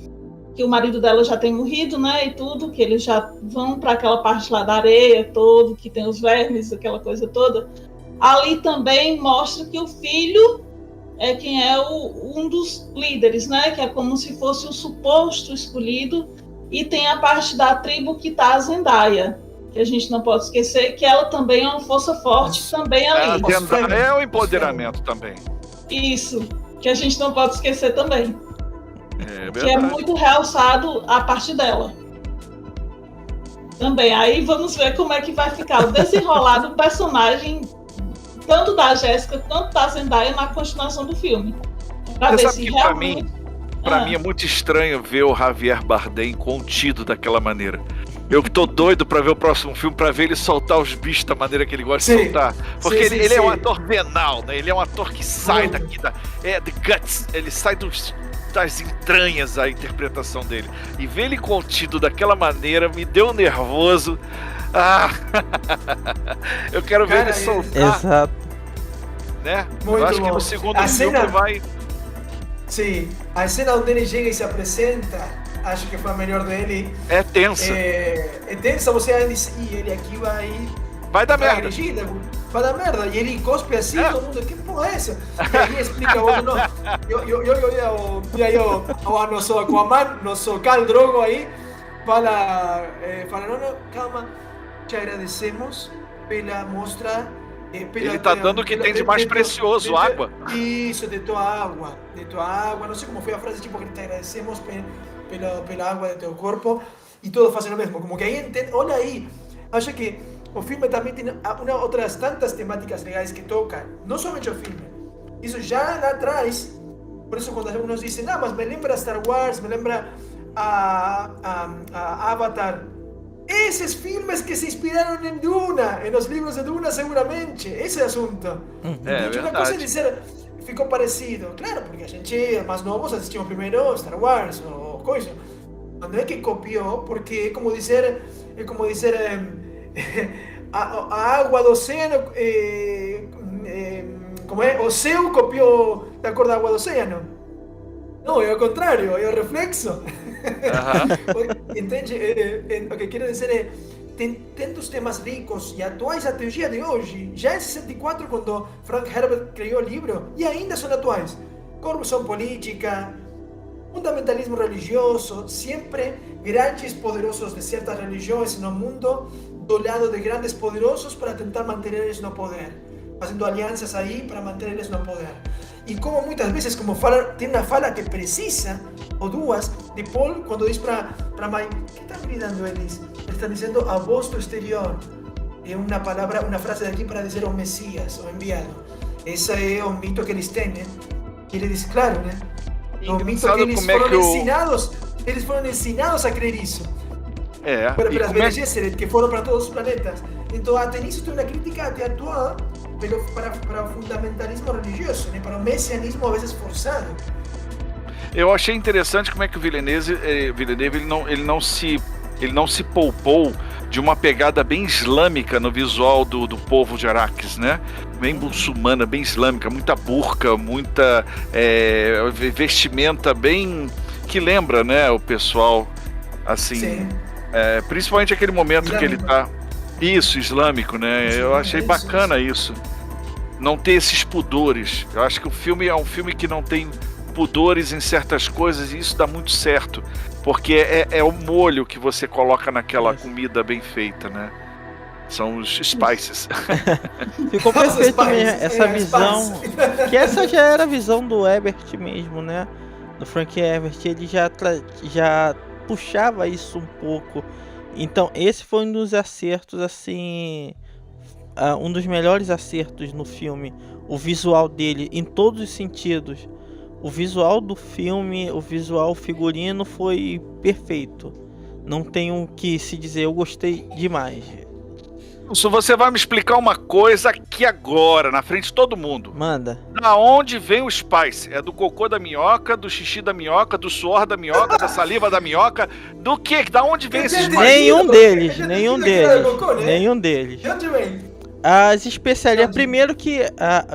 que o marido dela já tem morrido, né, e tudo, que eles já vão para aquela parte lá da areia todo, que tem os vermes, aquela coisa toda. Ali também mostra que o filho é quem é um dos líderes, né, que é como se fosse o suposto escolhido, e tem a parte da tribo que tá a Zendaya, que a gente não pode esquecer que ela também é uma força forte também ali. É o empoderamento também. Isso, que a gente não pode esquecer também. É que é muito realçado a parte dela. Também. Aí vamos ver como é que vai ficar o desenrolar do personagem, tanto da Jéssica quanto da Zendaya, na continuação do filme. Pra Você ver sabe se que realmente... pra mim é muito estranho ver o Javier Bardem contido daquela maneira. Eu tô doido pra ver o próximo filme, pra ver ele soltar os bichos da maneira que ele gosta de soltar. Porque ele é um ator venal, né? Ele é um ator que sai daqui the guts, ele sai das entranhas a interpretação dele. E ver ele contido daquela maneira me deu nervoso. Ah! Eu quero ver ele soltar. Exato. Né? Muito Eu acho bom. que no segundo A filme cena... vai... Sim, a cena onde ele chega e se apresenta, acho que foi a melhor dele. É tensa. É tensa, você ainda diz, ele aqui vai dar merda. Vai dar merda. E ele cospe assim, todo mundo, que porra é essa? E aí explica o outro, não. E aí o nosso Aquaman, nosso Khal Drogo aí, fala, não, calma, te agradecemos pela mostra. Ele tá dando o que tem de mais precioso, água. Isso, de tua água. Não sei como foi a frase, tipo, que te agradecemos pela água de teu corpo. E todos fazem o mesmo. Como que aí, olha aí, acho que o filme também tem outras tantas temáticas legais que tocam. Não somente o filme. Isso já lá atrás. Por isso quando alguns dizem, mas me lembra Star Wars, me lembra a Avatar. Esses filmes que se inspiraram em Duna, nos livros de Duna seguramente, esse é o assunto. Uma coisa é dizer, ficou parecido, claro, porque a gente, mais novos, assistimos primeiro Star Wars ou coisa. Não é que copiou, porque é como dizer a água do oceano, como é? O céu copiou da cor da água do oceano. Não, é o contrário, é o reflexo. Entende? O que quero dizer é, tem tantos temas ricos e atuais até o dia de hoje. Já em 64, quando Frank Herbert criou o livro, e ainda são atuais. Corrupção política, fundamentalismo religioso, sempre grandes poderosos de certas religiões no mundo do lado de grandes poderosos para tentar manter eles no poder, fazendo alianças aí para manter eles no poder. E como muitas vezes, como tem uma fala que precisa, ou duas, de Paul, quando diz para mãe, que estão gritando eles? Eles estão dizendo a voz do exterior. É uma palavra, uma frase daqui para dizer o Messias, o enviado. Esse é o mito que eles têm, né? E ele diz, claro, né? O mito que eles foram ensinados a crer isso. Pelas Bene Gesserit, que foram para todos os planetas. Então, até nisso tem uma crítica até atual para o fundamentalismo religioso, né? Para o messianismo, às vezes, forçado. Eu achei interessante como é que o Villeneuve ele não se poupou de uma pegada bem islâmica no visual do povo de Arrakis, né? Bem muçulmana, bem islâmica, muita burca, muita vestimenta bem que lembra, né, o pessoal, assim, principalmente aquele momento islâmico. Que ele tá islâmico, né? Sim, eu achei bacana isso. Não ter esses pudores. Eu acho que o filme é um filme que não tem pudores em certas coisas e isso dá muito certo, porque é o molho que você coloca naquela comida bem feita, né? São os Spices. Ficou Nossa, perfeito Spice, mesmo, essa visão. Spice. Que essa já era a visão do Ebert mesmo, né? Do Frank Herbert, ele já puxava isso um pouco. Então esse foi um dos acertos, assim, um dos melhores acertos no filme. O visual dele, em todos os sentidos. O visual do filme, o visual, o figurino foi perfeito. Não tenho o que se dizer, eu gostei demais. Se você vai me explicar uma coisa aqui agora, na frente de todo mundo. Manda. Da onde vem o Spice? É do cocô da minhoca, do xixi da minhoca, do suor da minhoca, da saliva da minhoca? Do que? Da onde vem esse Spice? Nenhum deles, nenhum deles. Cocô, né? Nenhum deles. De onde vem? As especiarias, primeiro que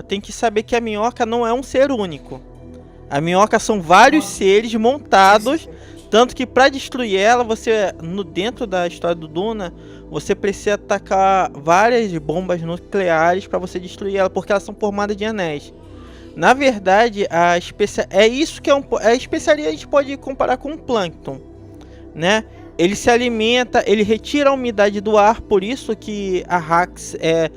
tem que saber que a minhoca não é um ser único. A minhoca são vários seres montados, tanto que para destruir ela, você dentro da história do Duna, você precisa atacar várias bombas nucleares para você destruir ela, porque elas são formadas de anéis. Na verdade, é isso que a especiaria a gente pode comparar com o plâncton, né? Ele se alimenta, ele retira a umidade do ar, por isso que a Hax é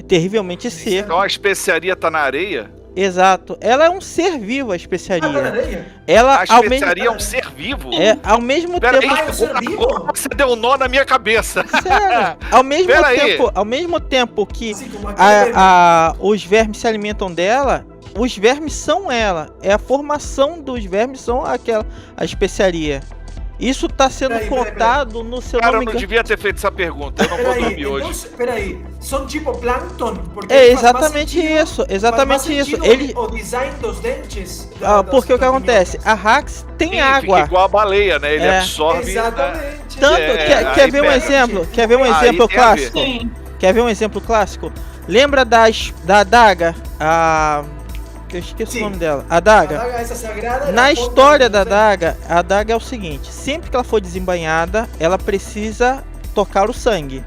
terrivelmente seca. Então a especiaria tá na areia? Exato. Ela é um ser vivo, a Ah, especiaria. tá na areia? Ela A especiaria é um ser vivo? ao mesmo Pera tempo. aí, Ah, é um ser vivo? você deu um nó na minha cabeça. Sério, ao mesmo tempo que Assim como aquele os vermes se alimentam dela, os vermes são ela. É a formação dos vermes são a especiaria. Isso tá sendo Peraí. contado no seu Cara, eu nome. não devia ter feito essa pergunta. Eu não vou dormir hoje. Peraí, são tipo plâncton? Porque É faz mais exatamente sentido- isso, faz mais exatamente isso. sentido Ele, o design dos dentes. porque o que das acontece? minhocas. A Hax tem Sim, água. fica igual a baleia, né? Ele É. absorve. Exatamente. Tanto, aí quer ver um pega. exemplo? Quer ver um Aí exemplo tem a ver. clássico? Sim. Quer ver um exemplo clássico? Lembra da adaga? Eu esqueço Sim. o nome dela. A A adaga. daga essa sagrada Na era história ponta da de- adaga, a adaga é o seguinte: sempre que ela for desembainhada, ela precisa tocar o sangue.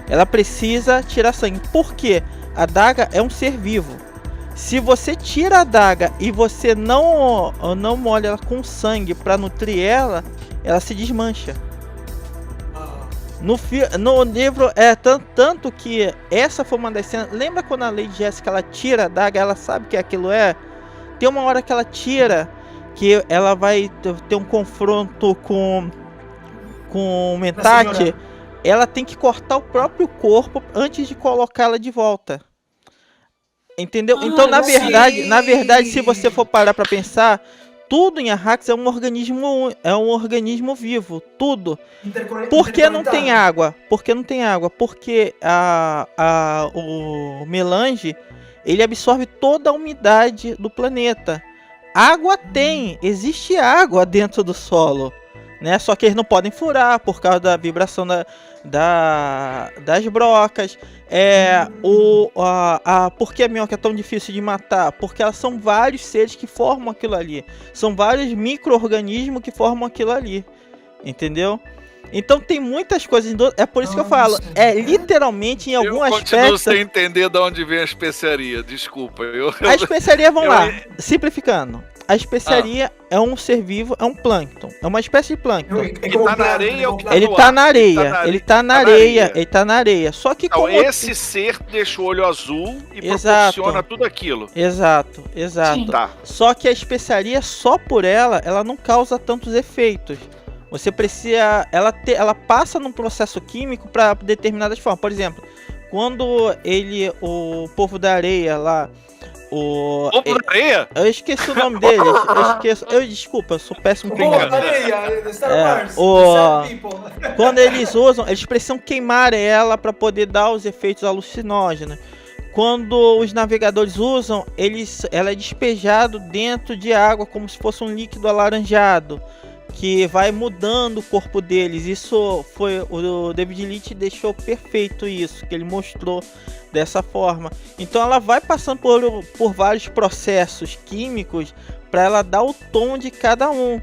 Ela precisa tirar sangue. Por quê? A adaga é um ser vivo. Se você tira a adaga e você não molha ela com sangue para nutrir ela, ela se desmancha. Ah, No livro é tanto que essa foi uma das cenas. Lembra quando a Lady Jessica ela tira a adaga, ela sabe que aquilo é? Tem uma hora que ela tira, que ela vai ter um confronto com o Mentat. senhora. Ela tem que cortar o próprio corpo antes de colocá-la de volta. Entendeu? Ah, Então, na sim. verdade, se você for parar para pensar, tudo em Arrax é um organismo vivo, tudo. Por que não tem água? Porque não tem água? Porque o melange, ele absorve toda a umidade do planeta. Água tem, existe água dentro do solo, né? Só que eles não podem furar por causa da vibração das brocas. Por que a minhoca é tão difícil de matar? Porque elas são vários seres que formam aquilo ali. São vários micro-organismos que formam aquilo ali. Entendeu? Então tem muitas coisas. É por isso que eu falo. É literalmente em algum Eu continuo aspecto. sem entender de onde vem a especiaria. Desculpa. A especiaria, vamos eu- lá. Simplificando. A especiaria é um ser vivo, é um plâncton. É uma espécie de plâncton. Ele tá na areia ou que tá Ele no tá ar? na areia. Ele tá na areia. Ele tá na areia. Só que Então, como. esse ser deixa o olho azul e Exato. proporciona tudo aquilo. Exato. Sim. Tá. Só que a especiaria, só por ela não causa tantos efeitos. Você precisa. Ela passa num processo químico para determinadas formas. Por exemplo, quando o povo da areia lá. Ovo da areia? Eu esqueci o nome deles. Desculpa, eu sou péssimo com Pô, nome. areia, de Star É, Wars, o- the Sand People. Quando eles usam, eles precisam queimar ela para poder dar os efeitos alucinógenos. Quando os navegadores usam, ela é despejado dentro de água como se fosse um líquido alaranjado, que vai mudando o corpo deles. Isso foi o David Leitch deixou perfeito isso, que ele mostrou dessa forma. Então ela vai passando por vários processos químicos para ela dar o tom de cada um.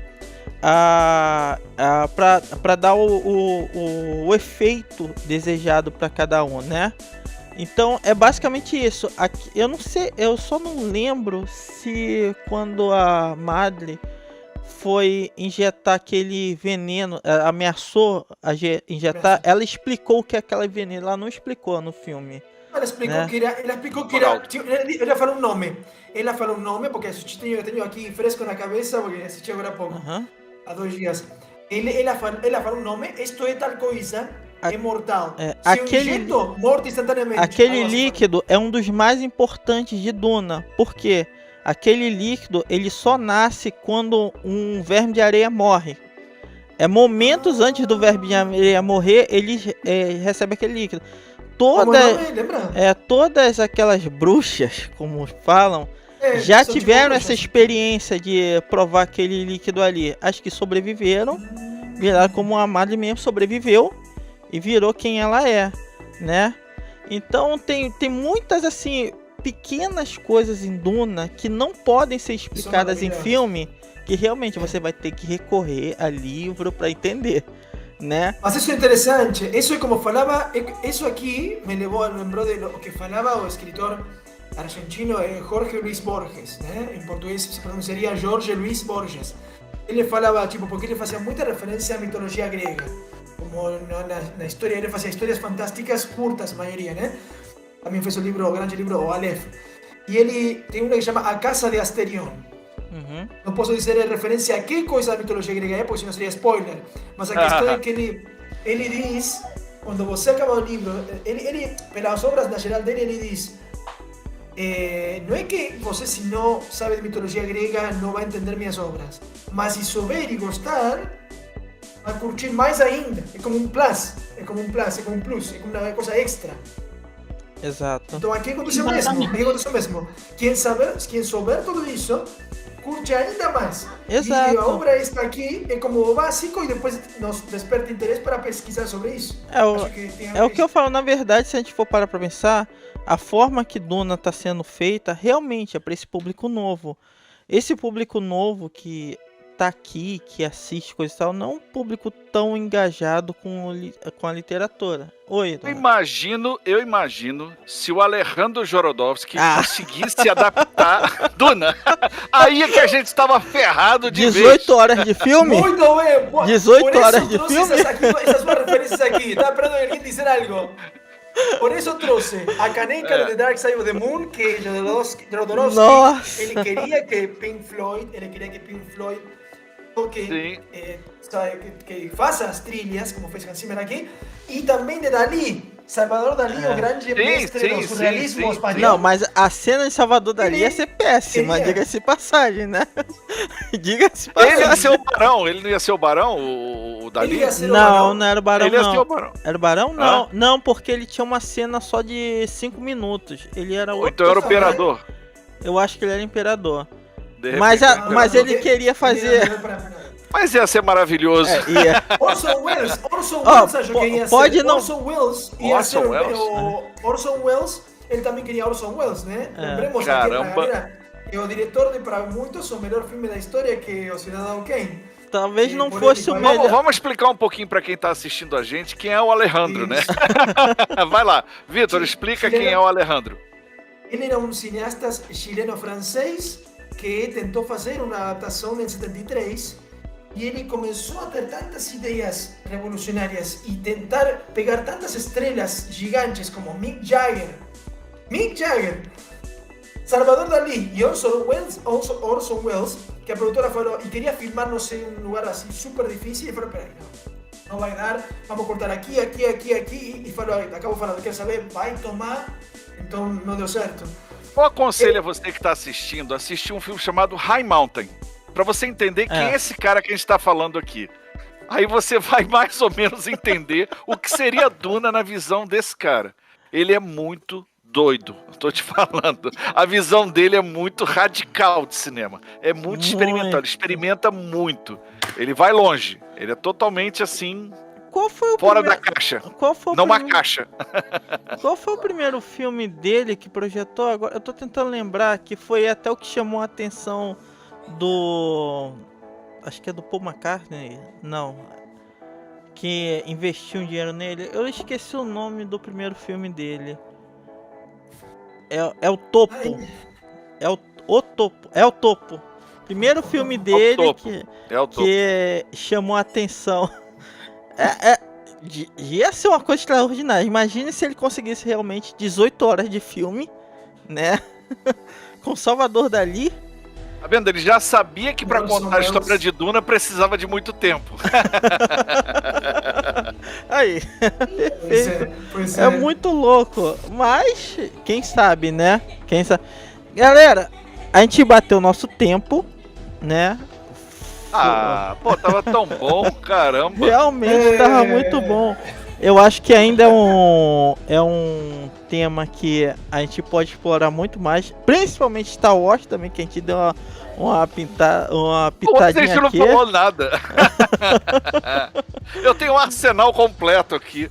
Para dar o efeito desejado para cada um, né? Então é basicamente isso. Aqui, eu não sei, eu só não lembro se quando a Madly foi injetar aquele veneno, ameaçou injetar, ela explicou o que é aquele veneno, ela não explicou no filme. Ela explicou que era, ela falou um nome. Ela falou um nome, porque eu tenho aqui fresco na cabeça, porque assisti agora há pouco, há 2 dias. Ela falou um nome, isto é tal coisa, é mortal. Se eu injeto, morte instantaneamente. Aquele líquido é um dos mais importantes de Duna, porque aquele líquido, ele só nasce quando um verme de areia morre. Momentos antes do verme de areia morrer, ele recebe aquele líquido. Todas aquelas bruxas, como falam, já tiveram essa experiência de provar aquele líquido ali. As que sobreviveram, viraram como a Madre mesmo sobreviveu e virou quem ela é, né? Então tem muitas assim pequenas coisas em Duna que não podem ser explicadas em filme, que realmente você vai ter que recorrer a livro para entender, né? Mas isso é interessante. Isso é como falava, isso aqui me lembrou de lo que falava o escritor argentino Jorge Luis Borges, né? Em português se pronunciaria Jorge Luis Borges. Ele falava, tipo, porque ele fazia muita referência à mitologia grega, como na história, ele fazia histórias fantásticas curtas, a maioria, né? Também fez o grande livro O Aleph. E ele tem uma que chama A Casa de Asterion. Não posso dizer referência a que coisa da mitologia grega é, porque senão seria spoiler. Mas a questão é que ele diz, quando você acaba o livro, ele pelas obras na geral dele, ele diz: não é que você, se não sabe de mitologia grega, não vai entender minhas obras, mas se souber e gostar, vai curtir mais ainda. É como um plus, é como um plus, é como uma coisa extra. Exato. Então aqui acontece o mesmo. Quem souber tudo isso, curte ainda mais. Exato. E a obra está aqui, é como o básico, e depois nos desperta interesse para pesquisar sobre isso. O que eu falo, na verdade, se a gente for parar para pensar, a forma que Duna está sendo feita realmente é para esse público novo. Esse público novo que tá aqui, que assiste coisa e tal, não é um público tão engajado com a literatura. Oi, eu imagino se o Alejandro Jodorowsky conseguisse adaptar Duna. Aí é que a gente estava ferrado de 18 horas de filme? Muito bem. 18 horas de filme? Essas suas referências aqui. Estava esperando alguém dizer algo. Por isso trouxe a caneca de The Dark Side of the Moon, que Jodorowsky, ele queria que Pink Floyd que faça as trilhas, como fez Hans Zimmer aqui, e também de Dalí, Salvador Dalí, o grande mestre do surrealismo espanhol. Não, mas a cena de Salvador Dalí ia ser péssima, diga-se passagem, né? Diga-se passagem. Ele ia ser o Barão, ele não ia ser o Barão, o Dalí? Não era o Barão, ele ia ser o Barão. Era o Barão? Não, não, porque ele tinha uma cena só de 5 minutos. Ele era o... Então era o Imperador. Eu acho que ele era Imperador. Mas ele queria fazer... Mas ia ser maravilhoso. Ia. Orson Welles acho que ia pode ser. Não. Orson Welles ia ser Orson Welles, ele também queria Orson Welles, né? Lembremos que é o diretor de, para muitos, o melhor filme da história, que é o Cidadão Kane. Talvez não fosse o melhor. Vamos explicar um pouquinho para quem está assistindo a gente quem é o Alejandro, né? Vai lá, Vitor, explica quem é o Alejandro. Ele era um cineasta chileno-francês que tentou fazer uma adaptação em 73. E ele começou a ter tantas ideias revolucionárias e tentar pegar tantas estrelas gigantes como Mick Jagger, Salvador Dalí e Orson Welles, que a produtora falou, e queria filmar, não sei, um lugar assim super difícil, e falou, peraí, não vai dar, vamos cortar aqui, e falou, acabou falando, quer saber, vai tomar, então não deu certo. Eu aconselho a você que está assistindo, assistir um filme chamado High Mountain, para você entender quem é esse cara que a gente está falando aqui. Aí você vai mais ou menos entender o que seria Duna na visão desse cara. Ele é muito doido, estou te falando. A visão dele é muito radical de cinema. É muito experimental, ele experimenta muito. Ele vai longe, ele é totalmente assim... fora da caixa. Uma caixa. Qual foi o primeiro filme dele que projetou? Agora eu tô tentando lembrar, que foi até o que chamou a atenção do... acho que é do Paul McCartney. Não. Que investiu um dinheiro nele. Eu esqueci o nome do primeiro filme dele. É o Topo. É o Topo. Primeiro filme dele topo. que É o topo. que chamou a atenção. Ia ser uma coisa extraordinária. Imagine se ele conseguisse realmente 18 horas de filme, né? Com Salvador Dali. Tá vendo? Ele já sabia que pra Nelson contar a história Wells. de Duna precisava de muito tempo. Aí. Pois É muito louco. Mas, quem sabe, né? Quem sabe. Galera, a gente bateu o nosso tempo, né? Ah, pô, tava tão bom, caramba. Realmente tava muito bom. Eu acho que ainda é um tema que a gente pode explorar muito mais. Principalmente Star Wars também, que a gente deu uma Pô, pitadinha você não aqui. falou nada. Eu tenho um arsenal completo aqui.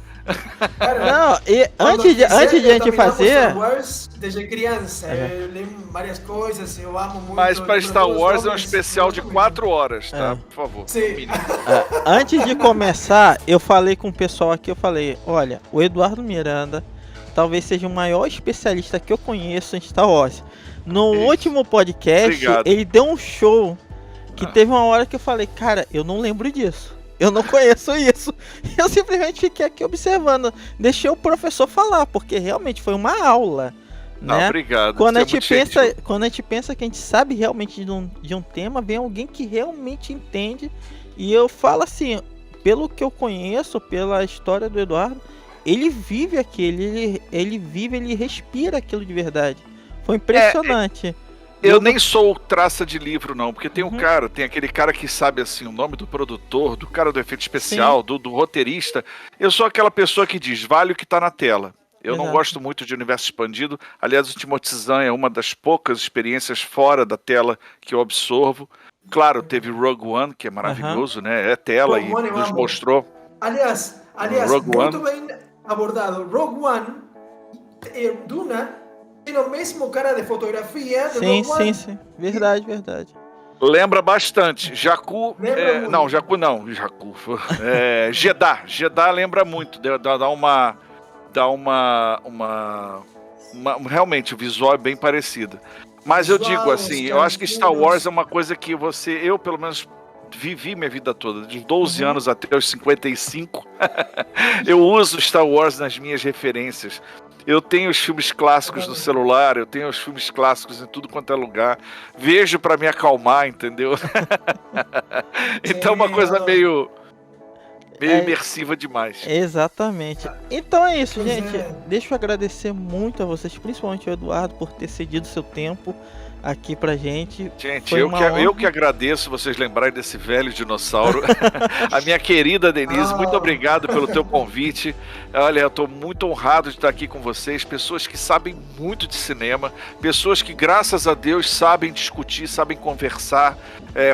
Não, e antes de a gente fazer... Star Wars desde criança. Eu li várias coisas, eu amo muito. Mas pra lembro Star todos os Wars é um nomes, especial de muito 4 horas, tá? É. Por favor. Sim. Antes de começar, eu falei com o pessoal aqui, eu falei, olha, o Eduardo Miranda talvez seja o maior especialista que eu conheço em Star Wars. No Isso. último podcast, Obrigado. ele deu um show que teve uma hora que eu falei, cara, eu não lembro disso. Eu não conheço isso. Eu simplesmente fiquei aqui observando. Deixei o professor falar, porque realmente foi uma aula. Não, Né? obrigado. Quando Você a é gente muito gentil. quando a gente pensa que a gente sabe realmente de um tema, vem alguém que realmente entende. E eu falo assim, pelo que eu conheço, pela história do Eduardo, ele vive aquilo, ele respira aquilo de verdade. Foi impressionante. Eu nem sou traça de livro, não, porque tem Uhum. tem aquele cara que sabe assim o nome do produtor, do cara do efeito especial, do roteirista. Eu sou aquela pessoa que diz, vale o que tá na tela. Eu não Exato. gosto muito de universo expandido. Aliás, o Timothy Zahn é uma das poucas experiências fora da tela que eu absorvo. Claro, teve Rogue One, que é maravilhoso, né? É tela Rogue One e eu nos amo. mostrou. Aliás, Rogue muito One. bem abordado. Rogue One e Duna tem o mesmo cara de fotografia de Sim, Rogue One. sim. Verdade, verdade. Lembra bastante. Jakku. Lembra muito. Não, Jakku não. Jakku. Jeddah. Jeddah lembra muito. Realmente, o visual é bem parecido. Mas eu Visual, digo assim, eu acho que Star Wars é uma coisa que eu pelo menos vivi minha vida toda, de 12 anos até os 55. Eu uso Star Wars nas minhas referências. Eu tenho os filmes clássicos no celular, eu tenho os filmes clássicos em tudo quanto é lugar. Vejo pra me acalmar, entendeu? Então é uma coisa meio imersiva demais. Exatamente. Então é isso, Pois gente. é. Deixa eu agradecer muito a vocês, principalmente ao Eduardo, por ter cedido seu tempo aqui pra gente. Gente, Foi uma honra. eu que agradeço vocês lembrarem desse velho dinossauro. A minha querida Denise, muito obrigado pelo teu convite. Olha, eu estou muito honrado de estar aqui com vocês. Pessoas que sabem muito de cinema, pessoas que, graças a Deus, sabem discutir, sabem conversar.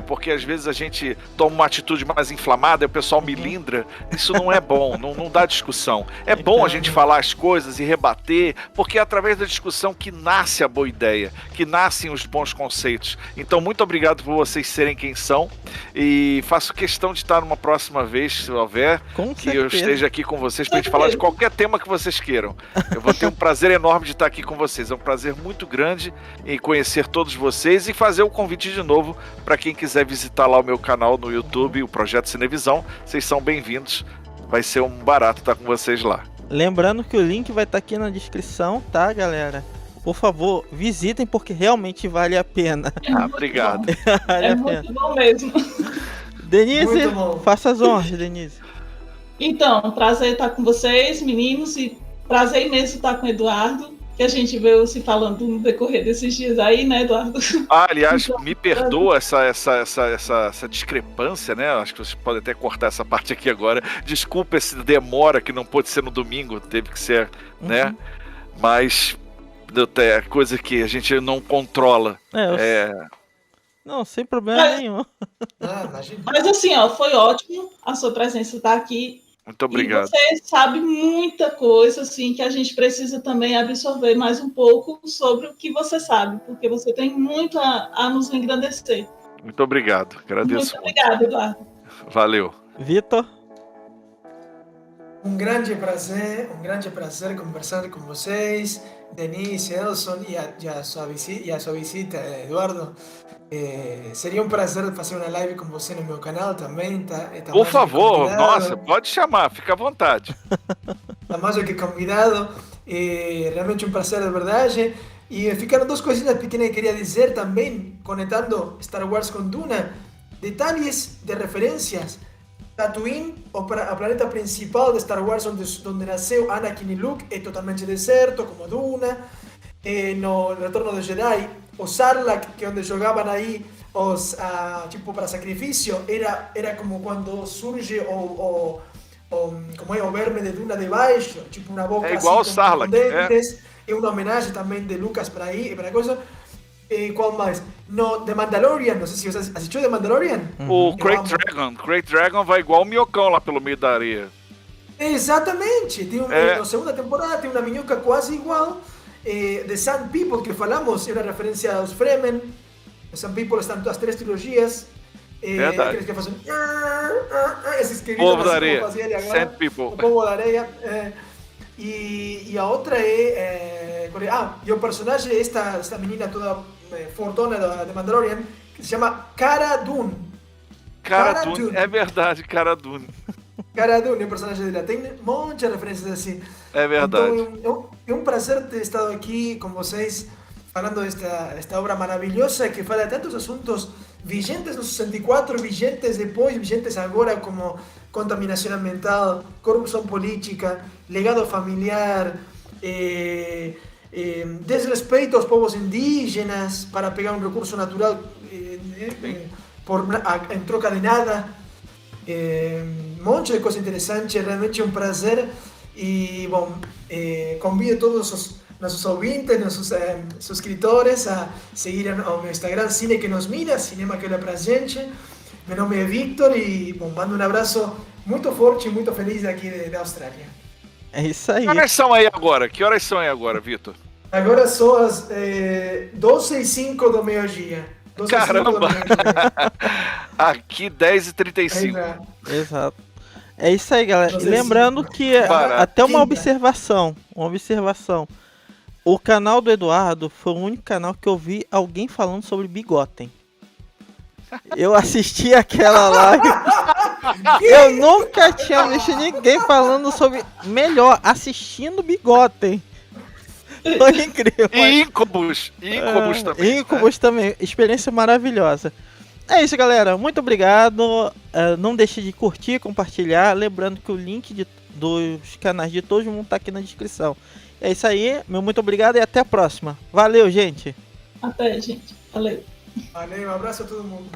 Porque às vezes a gente toma uma atitude mais inflamada e o pessoal milindra. Isso não é bom, não dá discussão. É bom a gente falar as coisas e rebater, porque é através da discussão que nasce a boa ideia, que nascem os bons conceitos. Então, muito obrigado por vocês serem quem são e faço questão de estar numa próxima vez, se houver, Com que eu certeza. esteja aqui com vocês para a gente falar de qualquer tema que vocês queiram. Eu vou ter um prazer enorme de estar aqui com vocês. É um prazer muito grande em conhecer todos vocês e fazer o convite de novo para quem quiser visitar lá o meu canal no YouTube, o Projeto Cinevisão. Vocês são bem-vindos. Vai ser um barato estar com vocês lá. Lembrando que o link vai estar aqui na descrição, tá, galera? Por favor, visitem porque realmente vale a pena. Obrigado. Vale É a pena. muito bom mesmo. Denise, Muito bom. faça as honras, Denise. Então, prazer estar com vocês, meninos, e prazer imenso estar com o Eduardo, que a gente veio se falando no decorrer desses dias aí, né, Eduardo? Aliás, me perdoa essa discrepância, né? Acho que vocês podem até cortar essa parte aqui agora. Desculpa essa demora que não pôde ser no domingo, teve que ser, né? Mas é coisa que a gente não controla. Não, sem problema nenhum. Imagina. Mas assim, ó, foi ótimo a sua presença estar aqui. Muito obrigado. E você sabe muita coisa, assim, que a gente precisa também absorver mais um pouco sobre o que você sabe, porque você tem muito a nos engrandecer. Muito obrigado. Agradeço Muito obrigada, Eduardo. Valeu. Vitor, Um grande prazer conversar com vocês. Denise, Elson y a su visita, Eduardo. Seria um prazer fazer uma live com você no meu canal também, tá? Por favor, nossa, pode chamar, fica à vontade. Está mais do que convidado. Realmente um prazer de verdade. E ficaram duas coisinhas pequenas que queria dizer também, conectando Star Wars com Duna. Detalhes de referências. Tatooine, o planeta principal de Star Wars, onde nasceu Anakin e Luke, é totalmente deserto, como Duna. No Retorno do Jedi, o Sarlacc, que é onde jogavam aí tipo para sacrifício, era como quando surge como é o verme de Duna de baixo, tipo uma boca igual assim, o Sarlacc, dentes. É uma homenagem também de Lucas para aí, para coisa. Qual mais? No The Mandalorian, não sei se você assistiu The Mandalorian. O Great Dragon vai igual o minhocão lá pelo meio da areia. Exatamente. Na segunda temporada tem uma minhoca quase igual. The Sand People, que falamos, é uma referência aos Fremen. The Sand People estão nas 3 trilogias. Verdade. Aqueles que fazem... Esses queridos, Povo da areia. Sand People. O povo da areia. E a outra e o personagem, esta menina toda fortuna da Mandalorian, que se chama Cara Dune. Cara Dune, é verdade, Cara Dune. Cara Dune, o personagem dela. Tem um monte de referências assim. É verdade. Então, é um prazer ter estado aqui com vocês, falando desta obra maravilhosa que fala de tantos assuntos vigentes no 64, vigentes depois, vigentes agora, como contaminação ambiental, corrupção política, legado familiar, desrespeito aos povos indígenas para pegar um recurso natural em troca de nada. Um monte de coisa interessante, realmente é um prazer. E, bom, convido todos os nossos ouvintes, nossos subscritores a seguir o meu Instagram, Cine que nos mira, cinema que olha pra gente. Meu nome é Victor e, bom, mando um abraço muito forte e muito feliz daqui da Austrália. É isso aí. Que horas são aí agora? Que horas são aí agora, Vitor? Agora são as 12h05 do meio-dia. Caramba! Aqui 10h35. Exato. É isso aí, galera. E lembrando que até uma observação. O canal do Eduardo foi o único canal que eu vi alguém falando sobre bigotem. Eu assisti aquela live. Eu nunca tinha visto ninguém falando sobre assistindo bigotem. Foi incrível. E Incubus também. Incubus também. Experiência maravilhosa. É isso, galera. Muito obrigado. Não deixe de curtir, compartilhar. Lembrando que o link dos canais de todo mundo tá aqui na descrição. É isso aí. Meu muito obrigado e até a próxima. Valeu, gente. Até, gente. Valeu. Valeu, um abraço a todo mundo.